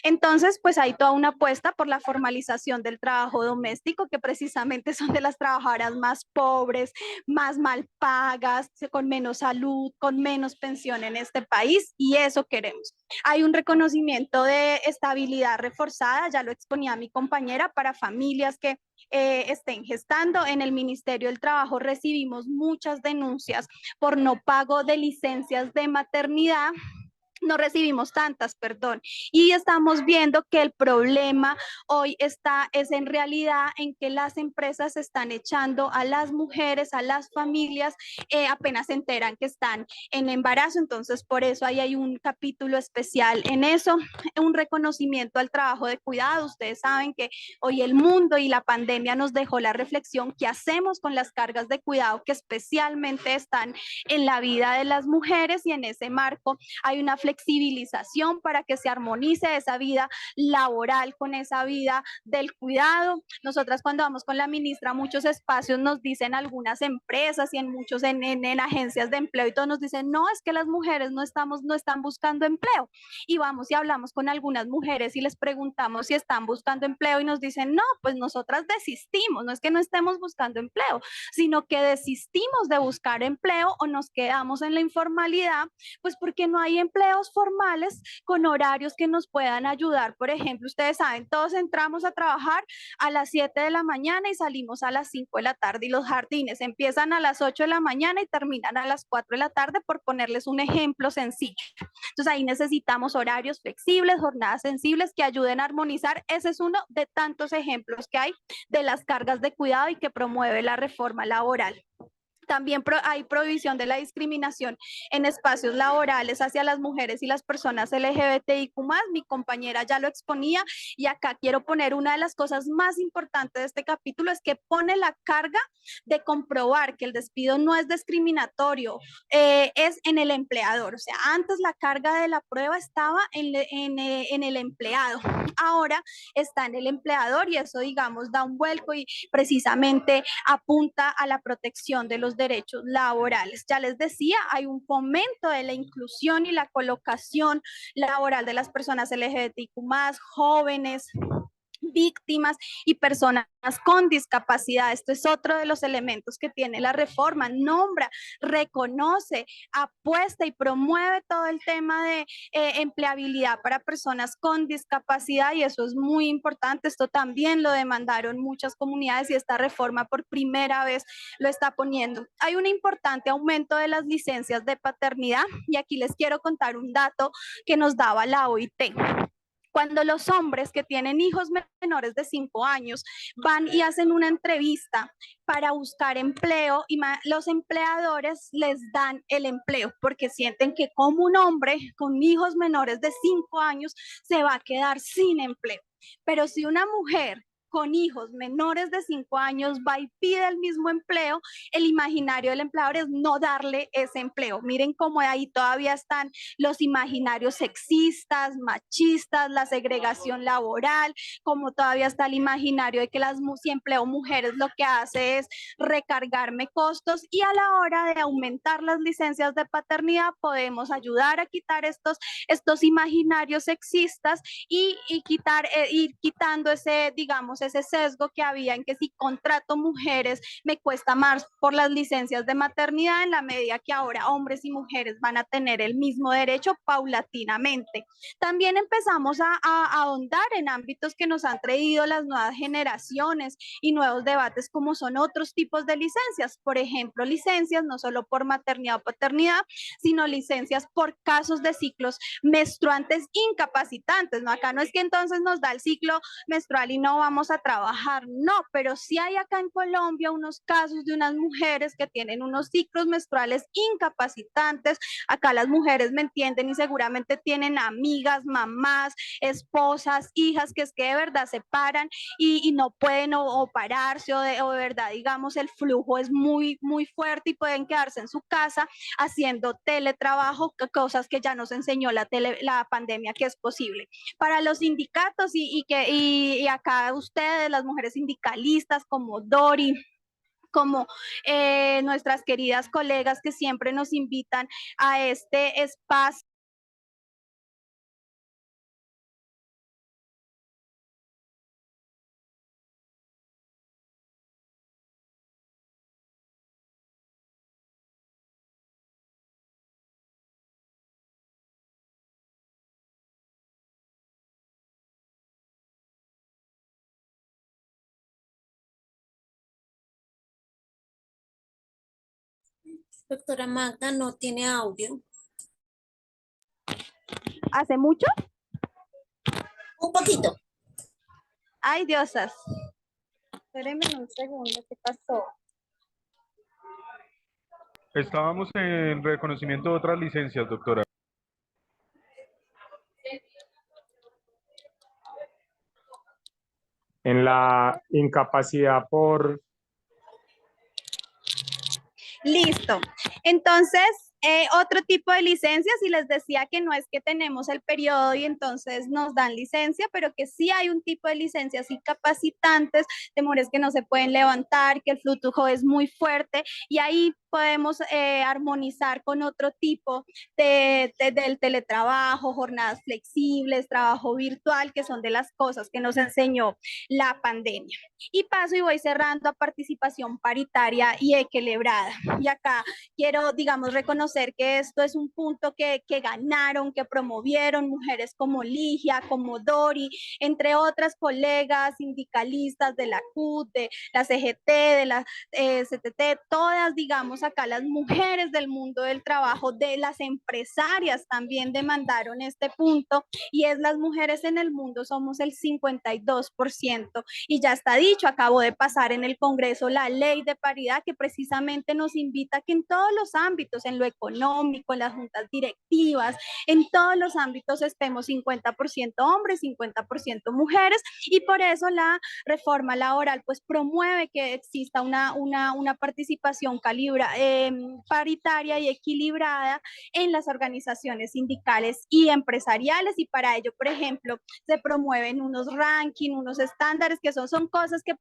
Entonces, pues hay toda una apuesta por la formalización del trabajo doméstico, que precisamente son de las trabajadoras más pobres, más mal pagas, con menos salud, con menos pensión en este país, y eso queremos. Hay un reconocimiento de estabilidad reforzada, ya lo exponía mi compañera, para familias que estén gestando. En el Ministerio del Trabajo recibimos muchas denuncias por no pago de licencias de maternidad. No recibimos tantas, perdón, y estamos viendo que el problema hoy es en realidad en que las empresas están echando a las mujeres, a las familias, apenas se enteran que están en embarazo. Entonces, por eso ahí hay un capítulo especial en eso, un reconocimiento al trabajo de cuidado. Ustedes saben que hoy el mundo y la pandemia nos dejó la reflexión: ¿qué hacemos con las cargas de cuidado que especialmente están en la vida de las mujeres? Y en ese marco hay una flexibilidad flexibilización para que se armonice esa vida laboral con esa vida del cuidado. Nosotras cuando vamos con la ministra a muchos espacios nos dicen algunas empresas y en muchos en agencias de empleo y todos nos dicen, no, es que las mujeres no están buscando empleo. Y vamos y hablamos con algunas mujeres y les preguntamos si están buscando empleo y nos dicen, no, pues nosotras desistimos, no es que no estemos buscando empleo, sino que desistimos de buscar empleo o nos quedamos en la informalidad, pues porque no hay empleos formales con horarios que nos puedan ayudar. Por ejemplo, ustedes saben, todos entramos a trabajar a las 7 de la mañana y salimos a las 5 de la tarde y los jardines empiezan a las 8 de la mañana y terminan a las 4 de la tarde, por ponerles un ejemplo sencillo. Entonces ahí necesitamos horarios flexibles, jornadas sensibles que ayuden a armonizar. Ese es uno de tantos ejemplos que hay de las cargas de cuidado y que promueve la reforma laboral. También hay prohibición de la discriminación en espacios laborales hacia las mujeres y las personas LGBTIQ+. Mi compañera ya lo exponía y acá quiero poner una de las cosas más importantes de este capítulo, es que pone la carga de comprobar que el despido no es discriminatorio, es en el empleador. O sea, antes la carga de la prueba estaba en el empleado, ahora está en el empleador y eso, digamos, da un vuelco y precisamente apunta a la protección de los derechos laborales. Ya les decía, hay un fomento de la inclusión y la colocación laboral de las personas LGBTQ+, jóvenes, víctimas y personas con discapacidad. Esto es otro de los elementos que tiene la reforma. Nombra, reconoce, apuesta y promueve todo el tema de empleabilidad para personas con discapacidad y eso es muy importante. Esto también lo demandaron muchas comunidades y esta reforma por primera vez lo está poniendo. Hay un importante aumento de las licencias de paternidad y aquí les quiero contar un dato que nos daba la OIT. Cuando los hombres que tienen hijos menores de 5 años van y hacen una entrevista para buscar empleo y los empleadores les dan el empleo porque sienten que como un hombre con hijos menores de 5 años se va a quedar sin empleo. Pero si una mujer con hijos menores de 5 años va y pide el mismo empleo, el imaginario del empleador es no darle ese empleo. Miren cómo ahí todavía están los imaginarios sexistas, machistas, la segregación laboral, como todavía está el imaginario de que si empleo mujeres lo que hace es recargarme costos y a la hora de aumentar las licencias de paternidad podemos ayudar a quitar estos imaginarios sexistas y ir quitando ese, digamos, ese sesgo que había en que si contrato mujeres me cuesta más por las licencias de maternidad, en la medida que ahora hombres y mujeres van a tener el mismo derecho paulatinamente. También empezamos a ahondar en ámbitos que nos han traído las nuevas generaciones y nuevos debates como son otros tipos de licencias, por ejemplo, licencias no solo por maternidad o paternidad, sino licencias por casos de ciclos menstruantes incapacitantes, ¿no? Acá no es que entonces nos da el ciclo menstrual y no vamos a trabajar, no, pero sí hay acá en Colombia unos casos de unas mujeres que tienen unos ciclos menstruales incapacitantes. Acá las mujeres me entienden y seguramente tienen amigas, mamás, esposas, hijas que es que de verdad se paran y no pueden o pararse o de verdad, digamos, el flujo es muy, muy fuerte y pueden quedarse en su casa haciendo teletrabajo, cosas que ya nos enseñó la pandemia que es posible. Para los sindicatos y acá ustedes, las mujeres sindicalistas como Dori, como nuestras queridas colegas que siempre nos invitan a este espacio. Doctora Magda no tiene audio. ¿Hace mucho? Un poquito. Ay, diosas. Espérenme un segundo, ¿qué pasó? Estábamos en reconocimiento de otras licencias, doctora. En la incapacidad por... Listo. Entonces, Otro tipo de licencias, y les decía que no es que tenemos el periodo y entonces nos dan licencia, pero que sí hay un tipo de licencias incapacitantes, de mujeres que no se pueden levantar, que el flujo es muy fuerte, y ahí podemos armonizar con otro tipo del teletrabajo, jornadas flexibles, trabajo virtual, que son de las cosas que nos enseñó la pandemia. Y paso y voy cerrando a participación paritaria y equilibrada. Y acá quiero, digamos, reconocer que esto es un punto que ganaron, que promovieron mujeres como Ligia, como Dori, entre otras colegas sindicalistas de la CUT, de la CGT, de la CTT, todas, digamos, acá las mujeres del mundo del trabajo, de las empresarias también demandaron este punto, y es las mujeres en el mundo somos el 52%, y ya está dicho, acabó de pasar en el Congreso la ley de paridad que precisamente nos invita a que en todos los ámbitos, en lo económico, en las juntas directivas, en todos los ámbitos estemos 50% hombres, 50% mujeres, y por eso la reforma laboral pues promueve que exista una participación paritaria y equilibrada en las organizaciones sindicales y empresariales, y para ello, por ejemplo, se promueven unos rankings, unos estándares, que son cosas que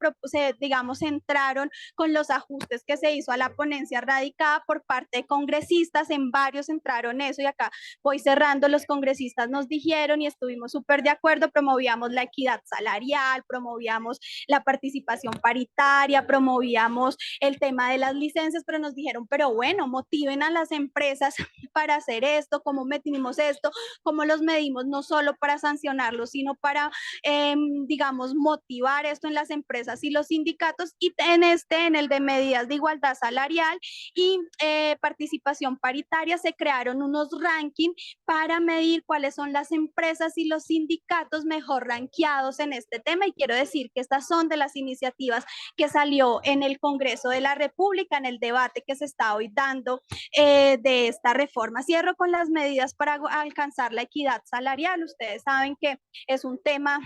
digamos, entraron con los ajustes que se hizo a la ponencia radicada por parte de congresistas, en varios entraron eso, y acá voy cerrando, los congresistas nos dijeron y estuvimos súper de acuerdo, promovíamos la equidad salarial, promovíamos la participación paritaria, promovíamos el tema de las licencias, pero nos dijeron, pero bueno, motiven a las empresas para hacer esto, cómo medimos esto, cómo los medimos, no solo para sancionarlos, sino para, digamos, motivar esto en las empresas y los sindicatos, y en el de medidas de igualdad salarial y participación paritaria, se crearon unos rankings para medir cuáles son las empresas y los sindicatos mejor rankeados en este tema, y quiero decir que estas son de las iniciativas que salió en el Congreso de la República, en el debate que se está hoy dando de esta reforma. Cierro con las medidas para alcanzar la equidad salarial. Ustedes saben que es un tema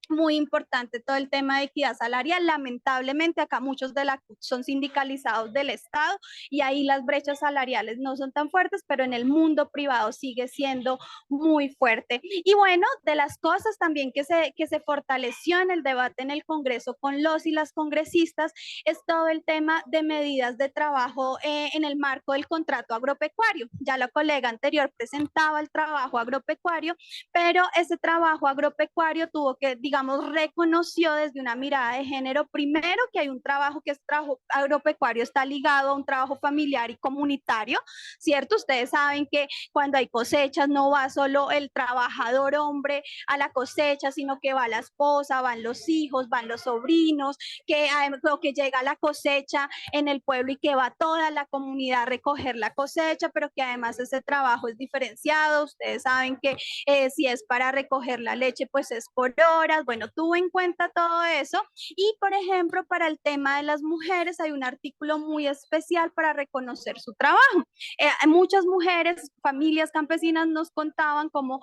muy importante, todo el tema de equidad salarial. Lamentablemente acá muchos de la CUT son sindicalizados del Estado, y ahí las brechas salariales no son tan fuertes, pero en el mundo privado sigue siendo muy fuerte. Y bueno, de las cosas también que se fortaleció en el debate en el Congreso con los y las congresistas es todo el tema de medidas de trabajo en el marco del contrato agropecuario. Ya la colega anterior presentaba el trabajo agropecuario, pero ese trabajo agropecuario tuvo que, digamos, reconoció desde una mirada de género, primero, que hay un trabajo que es trabajo agropecuario, está ligado a un trabajo familiar y comunitario, ¿cierto? Ustedes saben que cuando hay cosechas no va solo el trabajador hombre a la cosecha, sino que va la esposa, van los hijos, van los sobrinos, que lo que llega a la cosecha en el pueblo y que va toda la comunidad a recoger la cosecha, pero que además ese trabajo es diferenciado. Ustedes saben que si es para recoger la leche, pues es por horas. Bueno, tuvo en cuenta todo eso. Y, por ejemplo, para el tema de las mujeres hay un artículo muy especial para reconocer su trabajo. Muchas mujeres, familias campesinas nos contaban cómo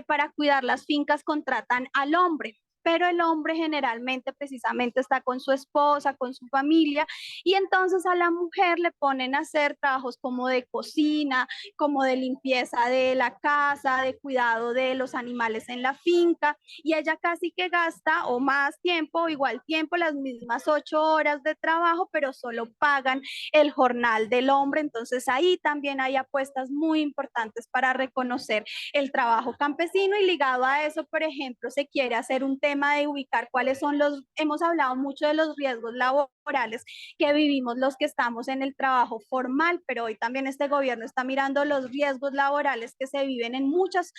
para cuidar las fincas contratan al hombre, pero el hombre generalmente precisamente está con su esposa, con su familia, y entonces a la mujer le ponen a hacer trabajos como de cocina, como de limpieza de la casa, de cuidado de los animales en la finca, y ella casi que gasta o más tiempo, o igual tiempo, las mismas 8 horas de trabajo, pero solo pagan el jornal del hombre. Entonces ahí también hay apuestas muy importantes para reconocer el trabajo campesino, y ligado a eso, por ejemplo, se quiere hacer un tema de ubicar cuáles son hemos hablado mucho de los riesgos laborales que vivimos los que estamos en el trabajo formal, pero hoy también este gobierno está mirando los riesgos laborales que se viven en muchas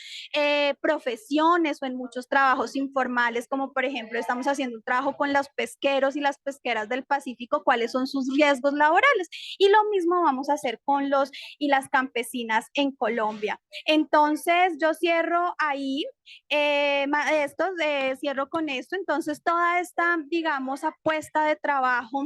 profesiones o en muchos trabajos informales, como por ejemplo estamos haciendo un trabajo con los pesqueros y las pesqueras del Pacífico, cuáles son sus riesgos laborales, y lo mismo vamos a hacer con los y las campesinas en Colombia. Entonces yo cierro ahí cierro con esto. Entonces toda esta, digamos, apuesta de trabajo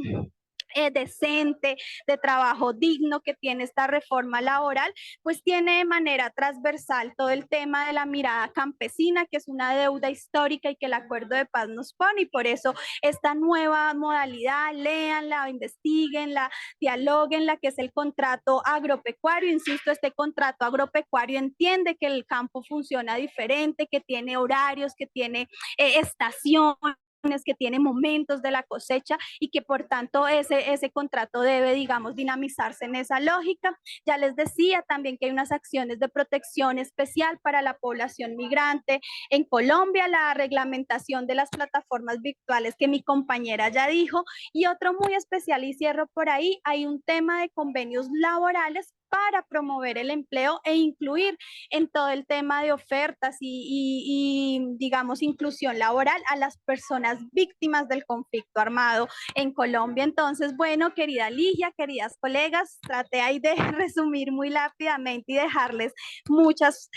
decente, de trabajo digno que tiene esta reforma laboral, pues tiene de manera transversal todo el tema de la mirada campesina, que es una deuda histórica y que el Acuerdo de Paz nos pone, y por eso esta nueva modalidad, léanla, investiguenla, dialóguenla, que es el contrato agropecuario. Insisto, este contrato agropecuario entiende que el campo funciona diferente, que tiene horarios, que tiene estaciones, que tiene momentos de la cosecha, y que por tanto ese contrato debe, digamos, dinamizarse en esa lógica. Ya les decía también que hay unas acciones de protección especial para la población migrante en Colombia, la reglamentación de las plataformas virtuales que mi compañera ya dijo, y otro muy especial, y cierro por ahí, hay un tema de convenios laborales para promover el empleo e incluir en todo el tema de ofertas y digamos, inclusión laboral a las personas víctimas del conflicto armado en Colombia. Entonces, bueno, querida Ligia, queridas colegas, traté ahí de resumir muy rápidamente y dejarles muchas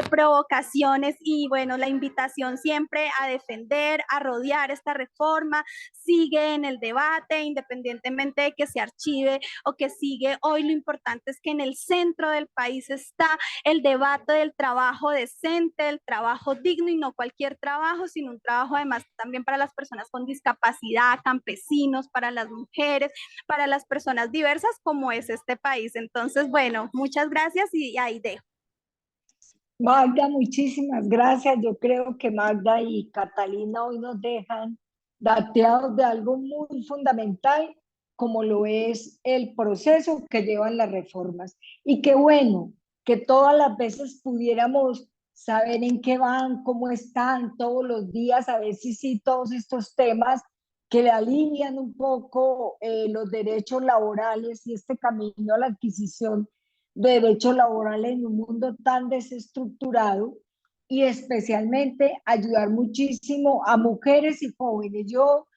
provocaciones, y bueno, la invitación siempre a defender, a rodear esta reforma, sigue en el debate, independientemente de que se archive o que sigue. Hoy lo importante es que en el centro del país está el debate del trabajo decente, del trabajo digno, y no cualquier trabajo, sino un trabajo además también para las personas con discapacidad, campesinos, para las mujeres, para las personas diversas como es este país. Entonces, bueno, muchas gracias y ahí dejo. Magda, muchísimas gracias. Yo creo que Magda y Catalina hoy nos dejan dateados de algo muy fundamental, como lo es el proceso que llevan las reformas. Y qué bueno que todas las veces pudiéramos saber en qué van, cómo están todos los días, a ver si sí todos estos temas que le alinean un poco los derechos laborales y este camino a la adquisición de derechos laborales en un mundo tan desestructurado, y especialmente ayudar muchísimo a mujeres y jóvenes. Yo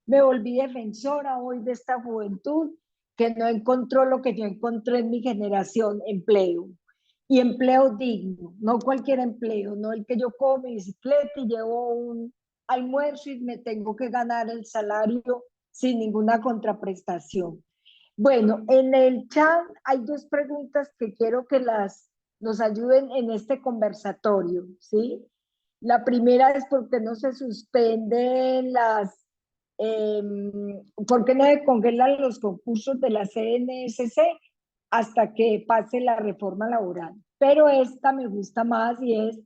me volví defensora hoy de esta juventud que no encontró lo que yo encontré en mi generación: empleo, y empleo digno, no cualquier empleo, no el que yo cojo mi bicicleta y llevo un almuerzo y me tengo que ganar el salario sin ninguna contraprestación. Bueno, en el chat hay dos preguntas que quiero que nos ayuden en este conversatorio, ¿sí? La primera es: ¿por qué no se suspenden por qué no se congelan los concursos de la CNSC hasta que pase la reforma laboral? Pero esta me gusta más, y es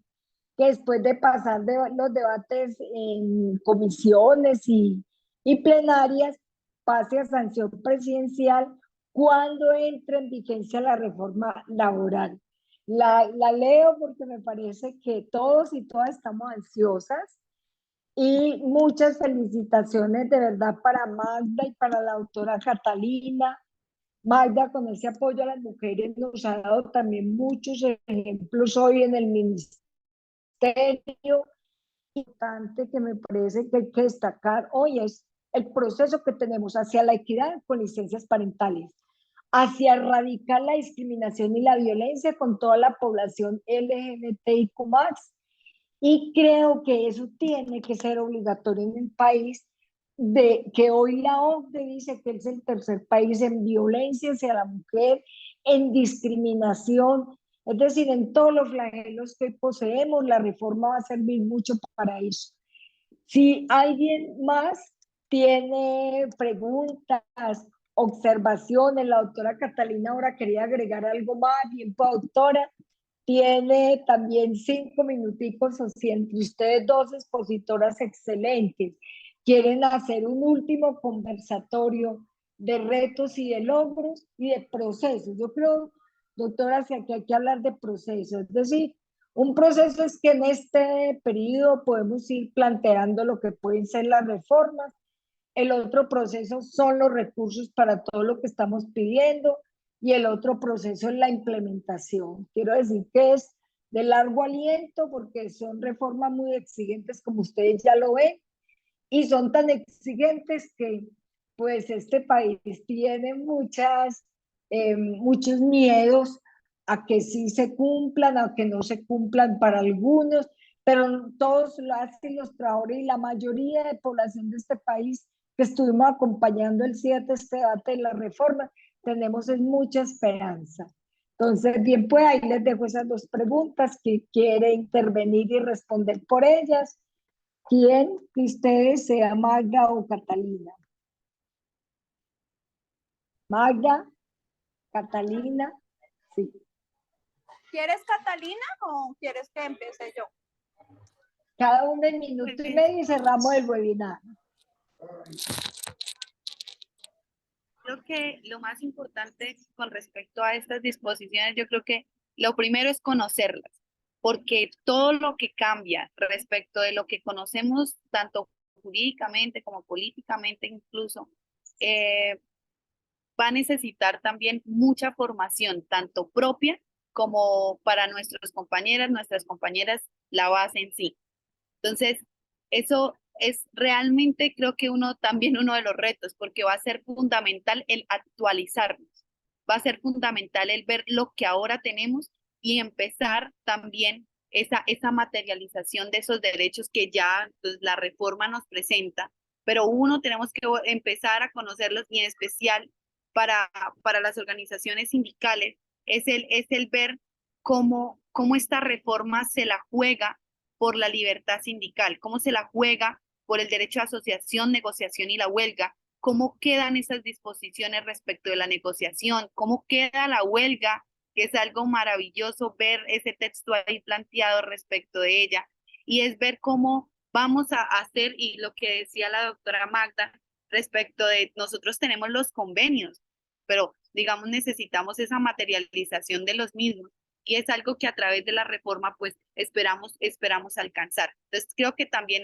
que después de pasar los debates en comisiones y plenarias, pase a sanción presidencial cuando entre en vigencia la reforma laboral. La leo porque me parece que todos y todas estamos ansiosas, y muchas felicitaciones de verdad para Magda y para la doctora Catalina. Magda, con ese apoyo a las mujeres, nos ha dado también muchos ejemplos hoy en el ministerio. Importante que me parece que hay que destacar hoy es el proceso que tenemos hacia la equidad con licencias parentales, hacia erradicar la discriminación y la violencia con toda la población LGBTIQ+, y creo que eso tiene que ser obligatorio en el país, de que hoy la OCDE dice que es el tercer país en violencia hacia la mujer, en discriminación, es decir, en todos los flagelos que poseemos. La reforma va a servir mucho para eso. Si alguien más tiene preguntas, observaciones, la doctora Catalina ahora quería agregar algo más, bien, doctora, tiene también 5 minuticos, o si entre ustedes dos expositoras excelentes quieren hacer un último conversatorio de retos y de logros y de procesos. Yo creo, doctora, que aquí hay que hablar de procesos, es decir, un proceso es que en este periodo podemos ir planteando lo que pueden ser las reformas. El otro proceso son los recursos para todo lo que estamos pidiendo, y el otro proceso es la implementación. Quiero decir que es de largo aliento porque son reformas muy exigentes, como ustedes ya lo ven, y son tan exigentes que pues este país tiene muchos miedos a que sí se cumplan, a que no se cumplan para algunos, pero todos lo hacen los trabajadores, y la mayoría de población de este país que estuvimos acompañando el 7, este debate de la reforma, tenemos mucha esperanza. Entonces, bien, pues ahí les dejo esas dos preguntas. ¿Quién quiere intervenir y responder por ellas? ¿Quién de ustedes, sea Magda o Catalina? Magda, Catalina, sí. ¿Quieres Catalina o quieres que empiece yo? Cada uno en minuto y medio y cerramos el webinar. Creo que lo más importante con respecto a estas disposiciones, yo creo que lo primero es conocerlas, porque todo lo que cambia respecto de lo que conocemos, tanto jurídicamente como políticamente incluso, va a necesitar también mucha formación, tanto propia como para nuestras compañeras, la base en sí. Entonces, eso es realmente, creo que también uno de los retos, porque va a ser fundamental el actualizarnos, va a ser fundamental el ver lo que ahora tenemos y empezar también esa materialización de esos derechos que ya pues, la reforma nos presenta, pero tenemos que empezar a conocerlos y en especial para las organizaciones sindicales, es el ver cómo esta reforma se la juega por la libertad sindical, cómo se la juega por el derecho a asociación, negociación y la huelga, cómo quedan esas disposiciones respecto de la negociación, cómo queda la huelga, que es algo maravilloso ver ese texto ahí planteado respecto de ella, y es ver cómo vamos a hacer, y lo que decía la doctora Magda, respecto de nosotros tenemos los convenios, pero digamos necesitamos esa materialización de los mismos y es algo que a través de la reforma pues esperamos alcanzar. Entonces creo que también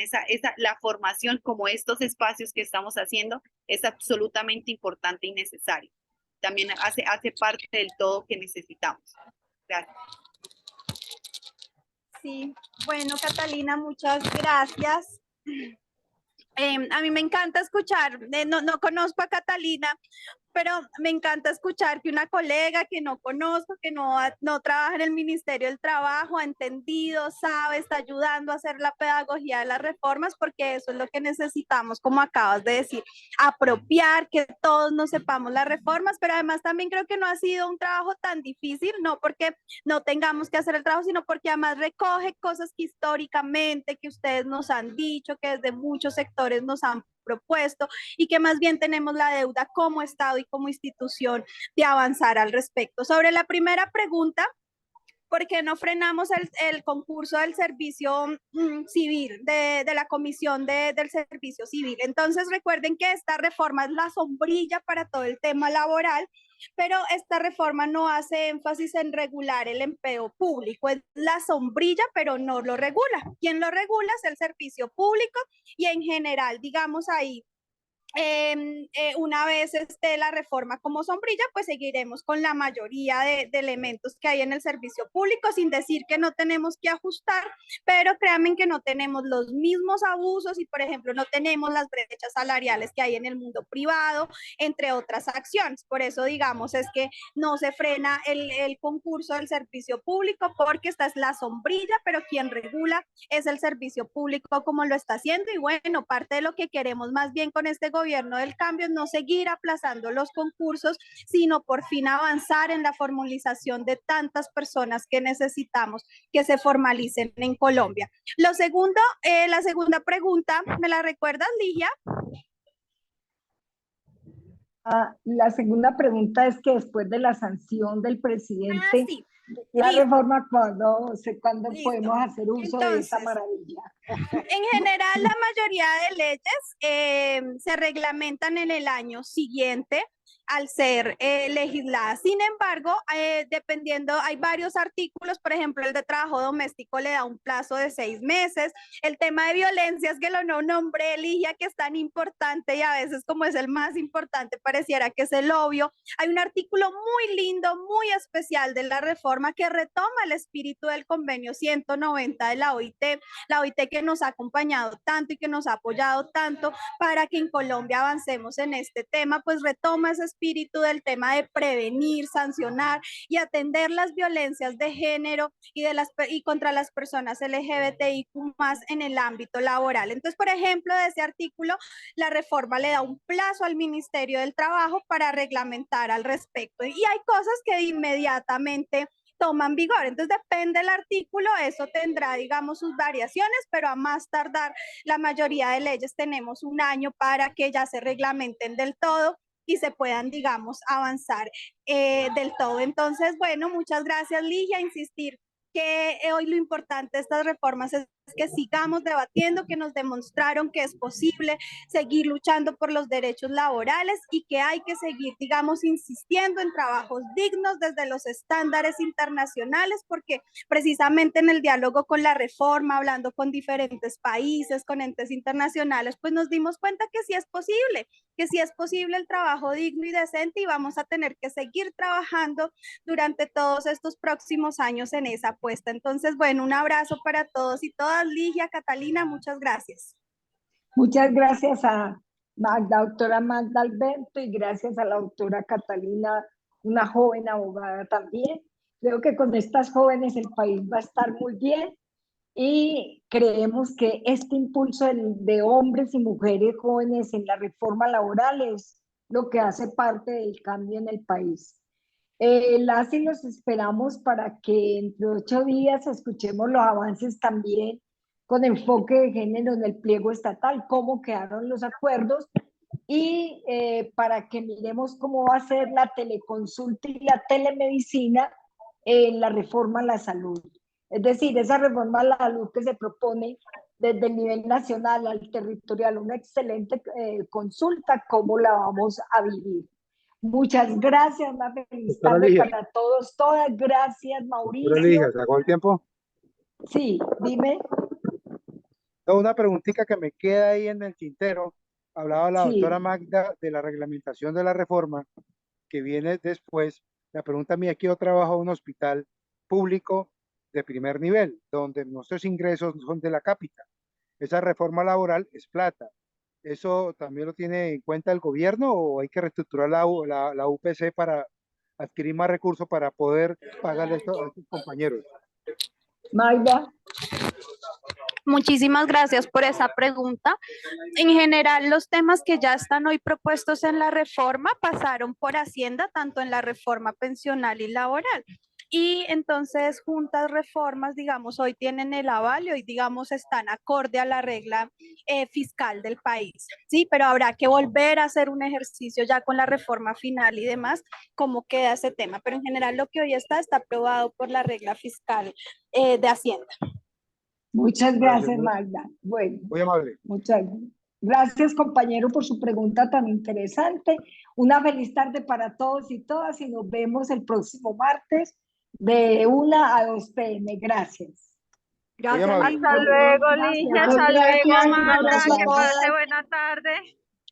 la formación como estos espacios que estamos haciendo es absolutamente importante y necesario. También hace parte del todo que necesitamos. Gracias. Sí, bueno, Catalina, muchas gracias. A mí me encanta escuchar, no conozco a Catalina, pero me encanta escuchar que una colega que no conozco, que no trabaja en el Ministerio del Trabajo, ha entendido, sabe, está ayudando a hacer la pedagogía de las reformas, porque eso es lo que necesitamos, como acabas de decir, apropiar, que todos nos sepamos las reformas, pero además también creo que no ha sido un trabajo tan difícil, no porque no tengamos que hacer el trabajo, sino porque además recoge cosas que históricamente, que ustedes nos han dicho, que desde muchos sectores nos han propuesto y que más bien tenemos la deuda como Estado y como institución de avanzar al respecto. Sobre la primera pregunta, ¿por qué no frenamos el concurso del servicio civil, de la comisión del servicio civil? Entonces recuerden que esta reforma es la sombrilla para todo el tema laboral, pero esta reforma no hace énfasis en regular el empleo público, es la sombrilla, pero no lo regula. Quien lo regula es el servicio público y en general, digamos ahí, una vez esté la reforma como sombrilla, pues seguiremos con la mayoría de elementos que hay en el servicio público, sin decir que no tenemos que ajustar, pero créanme que no tenemos los mismos abusos y, por ejemplo, no tenemos las brechas salariales que hay en el mundo privado, entre otras acciones. Por eso, digamos, es que no se frena el concurso del servicio público, porque esta es la sombrilla, pero quien regula es el servicio público como lo está haciendo. Y bueno, parte de lo que queremos más bien con este gobierno del cambio es no seguir aplazando los concursos, sino por fin avanzar en la formalización de tantas personas que necesitamos que se formalicen en Colombia. Lo segundo, la segunda pregunta, ¿me la recuerdas, Ligia? La segunda pregunta es que después de la sanción del presidente, sí. la Listo. reforma, ¿cuándo Listo. podemos hacer uso de esa maravilla? En general, la mayoría de leyes se reglamentan en el año siguiente al ser legislada. Sin embargo, dependiendo, hay varios artículos, por ejemplo, el de trabajo doméstico le da un plazo de 6 meses. El tema de violencias, que lo no nombré, Ligia, que es tan importante y a veces como es el más importante, pareciera que es el obvio. Hay un artículo muy lindo, muy especial de la reforma que retoma el espíritu del convenio 190 de la OIT que nos ha acompañado tanto y que nos ha apoyado tanto para que en Colombia avancemos en este tema, pues retoma ese espíritu del tema de prevenir, sancionar y atender las violencias de género y contra las personas LGBTIQ más en el ámbito laboral. Entonces, por ejemplo, de ese artículo, la reforma le da un plazo al Ministerio del Trabajo para reglamentar al respecto. Y hay cosas que inmediatamente toman vigor. Entonces, depende del artículo, eso tendrá, digamos, sus variaciones, pero a más tardar, la mayoría de leyes tenemos un año para que ya se reglamenten del todo y se puedan, digamos, avanzar del todo. Entonces, bueno, muchas gracias, Ligia. Insistir que hoy lo importante de estas reformas es que sigamos debatiendo, que nos demostraron que es posible seguir luchando por los derechos laborales y que hay que seguir, digamos, insistiendo en trabajos dignos desde los estándares internacionales, porque precisamente en el diálogo con la reforma, hablando con diferentes países, con entes internacionales, pues nos dimos cuenta que sí es posible el trabajo digno y decente, y vamos a tener que seguir trabajando durante todos estos próximos años en esa apuesta. Entonces, bueno, un abrazo para todos y todas. Ligia, Catalina, muchas gracias. Muchas gracias a Magda, doctora Magda Alberto, y gracias a la doctora Catalina, una joven abogada también. Creo que con estas jóvenes el país va a estar muy bien y creemos que este impulso de hombres y mujeres jóvenes en la reforma laboral es lo que hace parte del cambio en el país. Las y los esperamos para que entre 8 días escuchemos los avances también con enfoque de género en el pliego estatal, cómo quedaron los acuerdos y para que miremos cómo va a ser la teleconsulta y la telemedicina en la reforma a la salud. Es decir, esa reforma a la salud que se propone desde el nivel nacional al territorial, una excelente consulta, cómo la vamos a vivir. Muchas gracias, una feliz tarde para todos, todas. Gracias, Mauricio. Ligia, ¿se acabó el tiempo? Sí, dime. No, una preguntita que me queda ahí en el tintero. Hablaba la doctora Magda de la reglamentación de la reforma que viene después. La pregunta mía es que yo trabajo en un hospital público de primer nivel, donde nuestros ingresos son de la cápita. Esa reforma laboral es plata. ¿Eso también lo tiene en cuenta el gobierno o hay que reestructurar la UPC para adquirir más recursos para poder pagarle esto a sus compañeros? Magda. Muchísimas gracias por esa pregunta. En general, los temas que ya están hoy propuestos en la reforma pasaron por Hacienda, tanto en la reforma pensional y laboral. Y entonces, juntas reformas, digamos, hoy tienen el aval y hoy, digamos, están acorde a la regla fiscal del país. Sí, pero habrá que volver a hacer un ejercicio ya con la reforma final y demás, cómo queda ese tema. Pero en general, lo que hoy está aprobado por la regla fiscal de Hacienda. Muchas gracias, Magda. Bueno, muy amable. Muchas gracias, compañero, por su pregunta tan interesante. Una feliz tarde para todos y todas y nos vemos el próximo martes de 1 a 2 p.m. Gracias. Gracias. Hasta luego, Ligia. Hasta luego, Magda. Que pase buena tarde.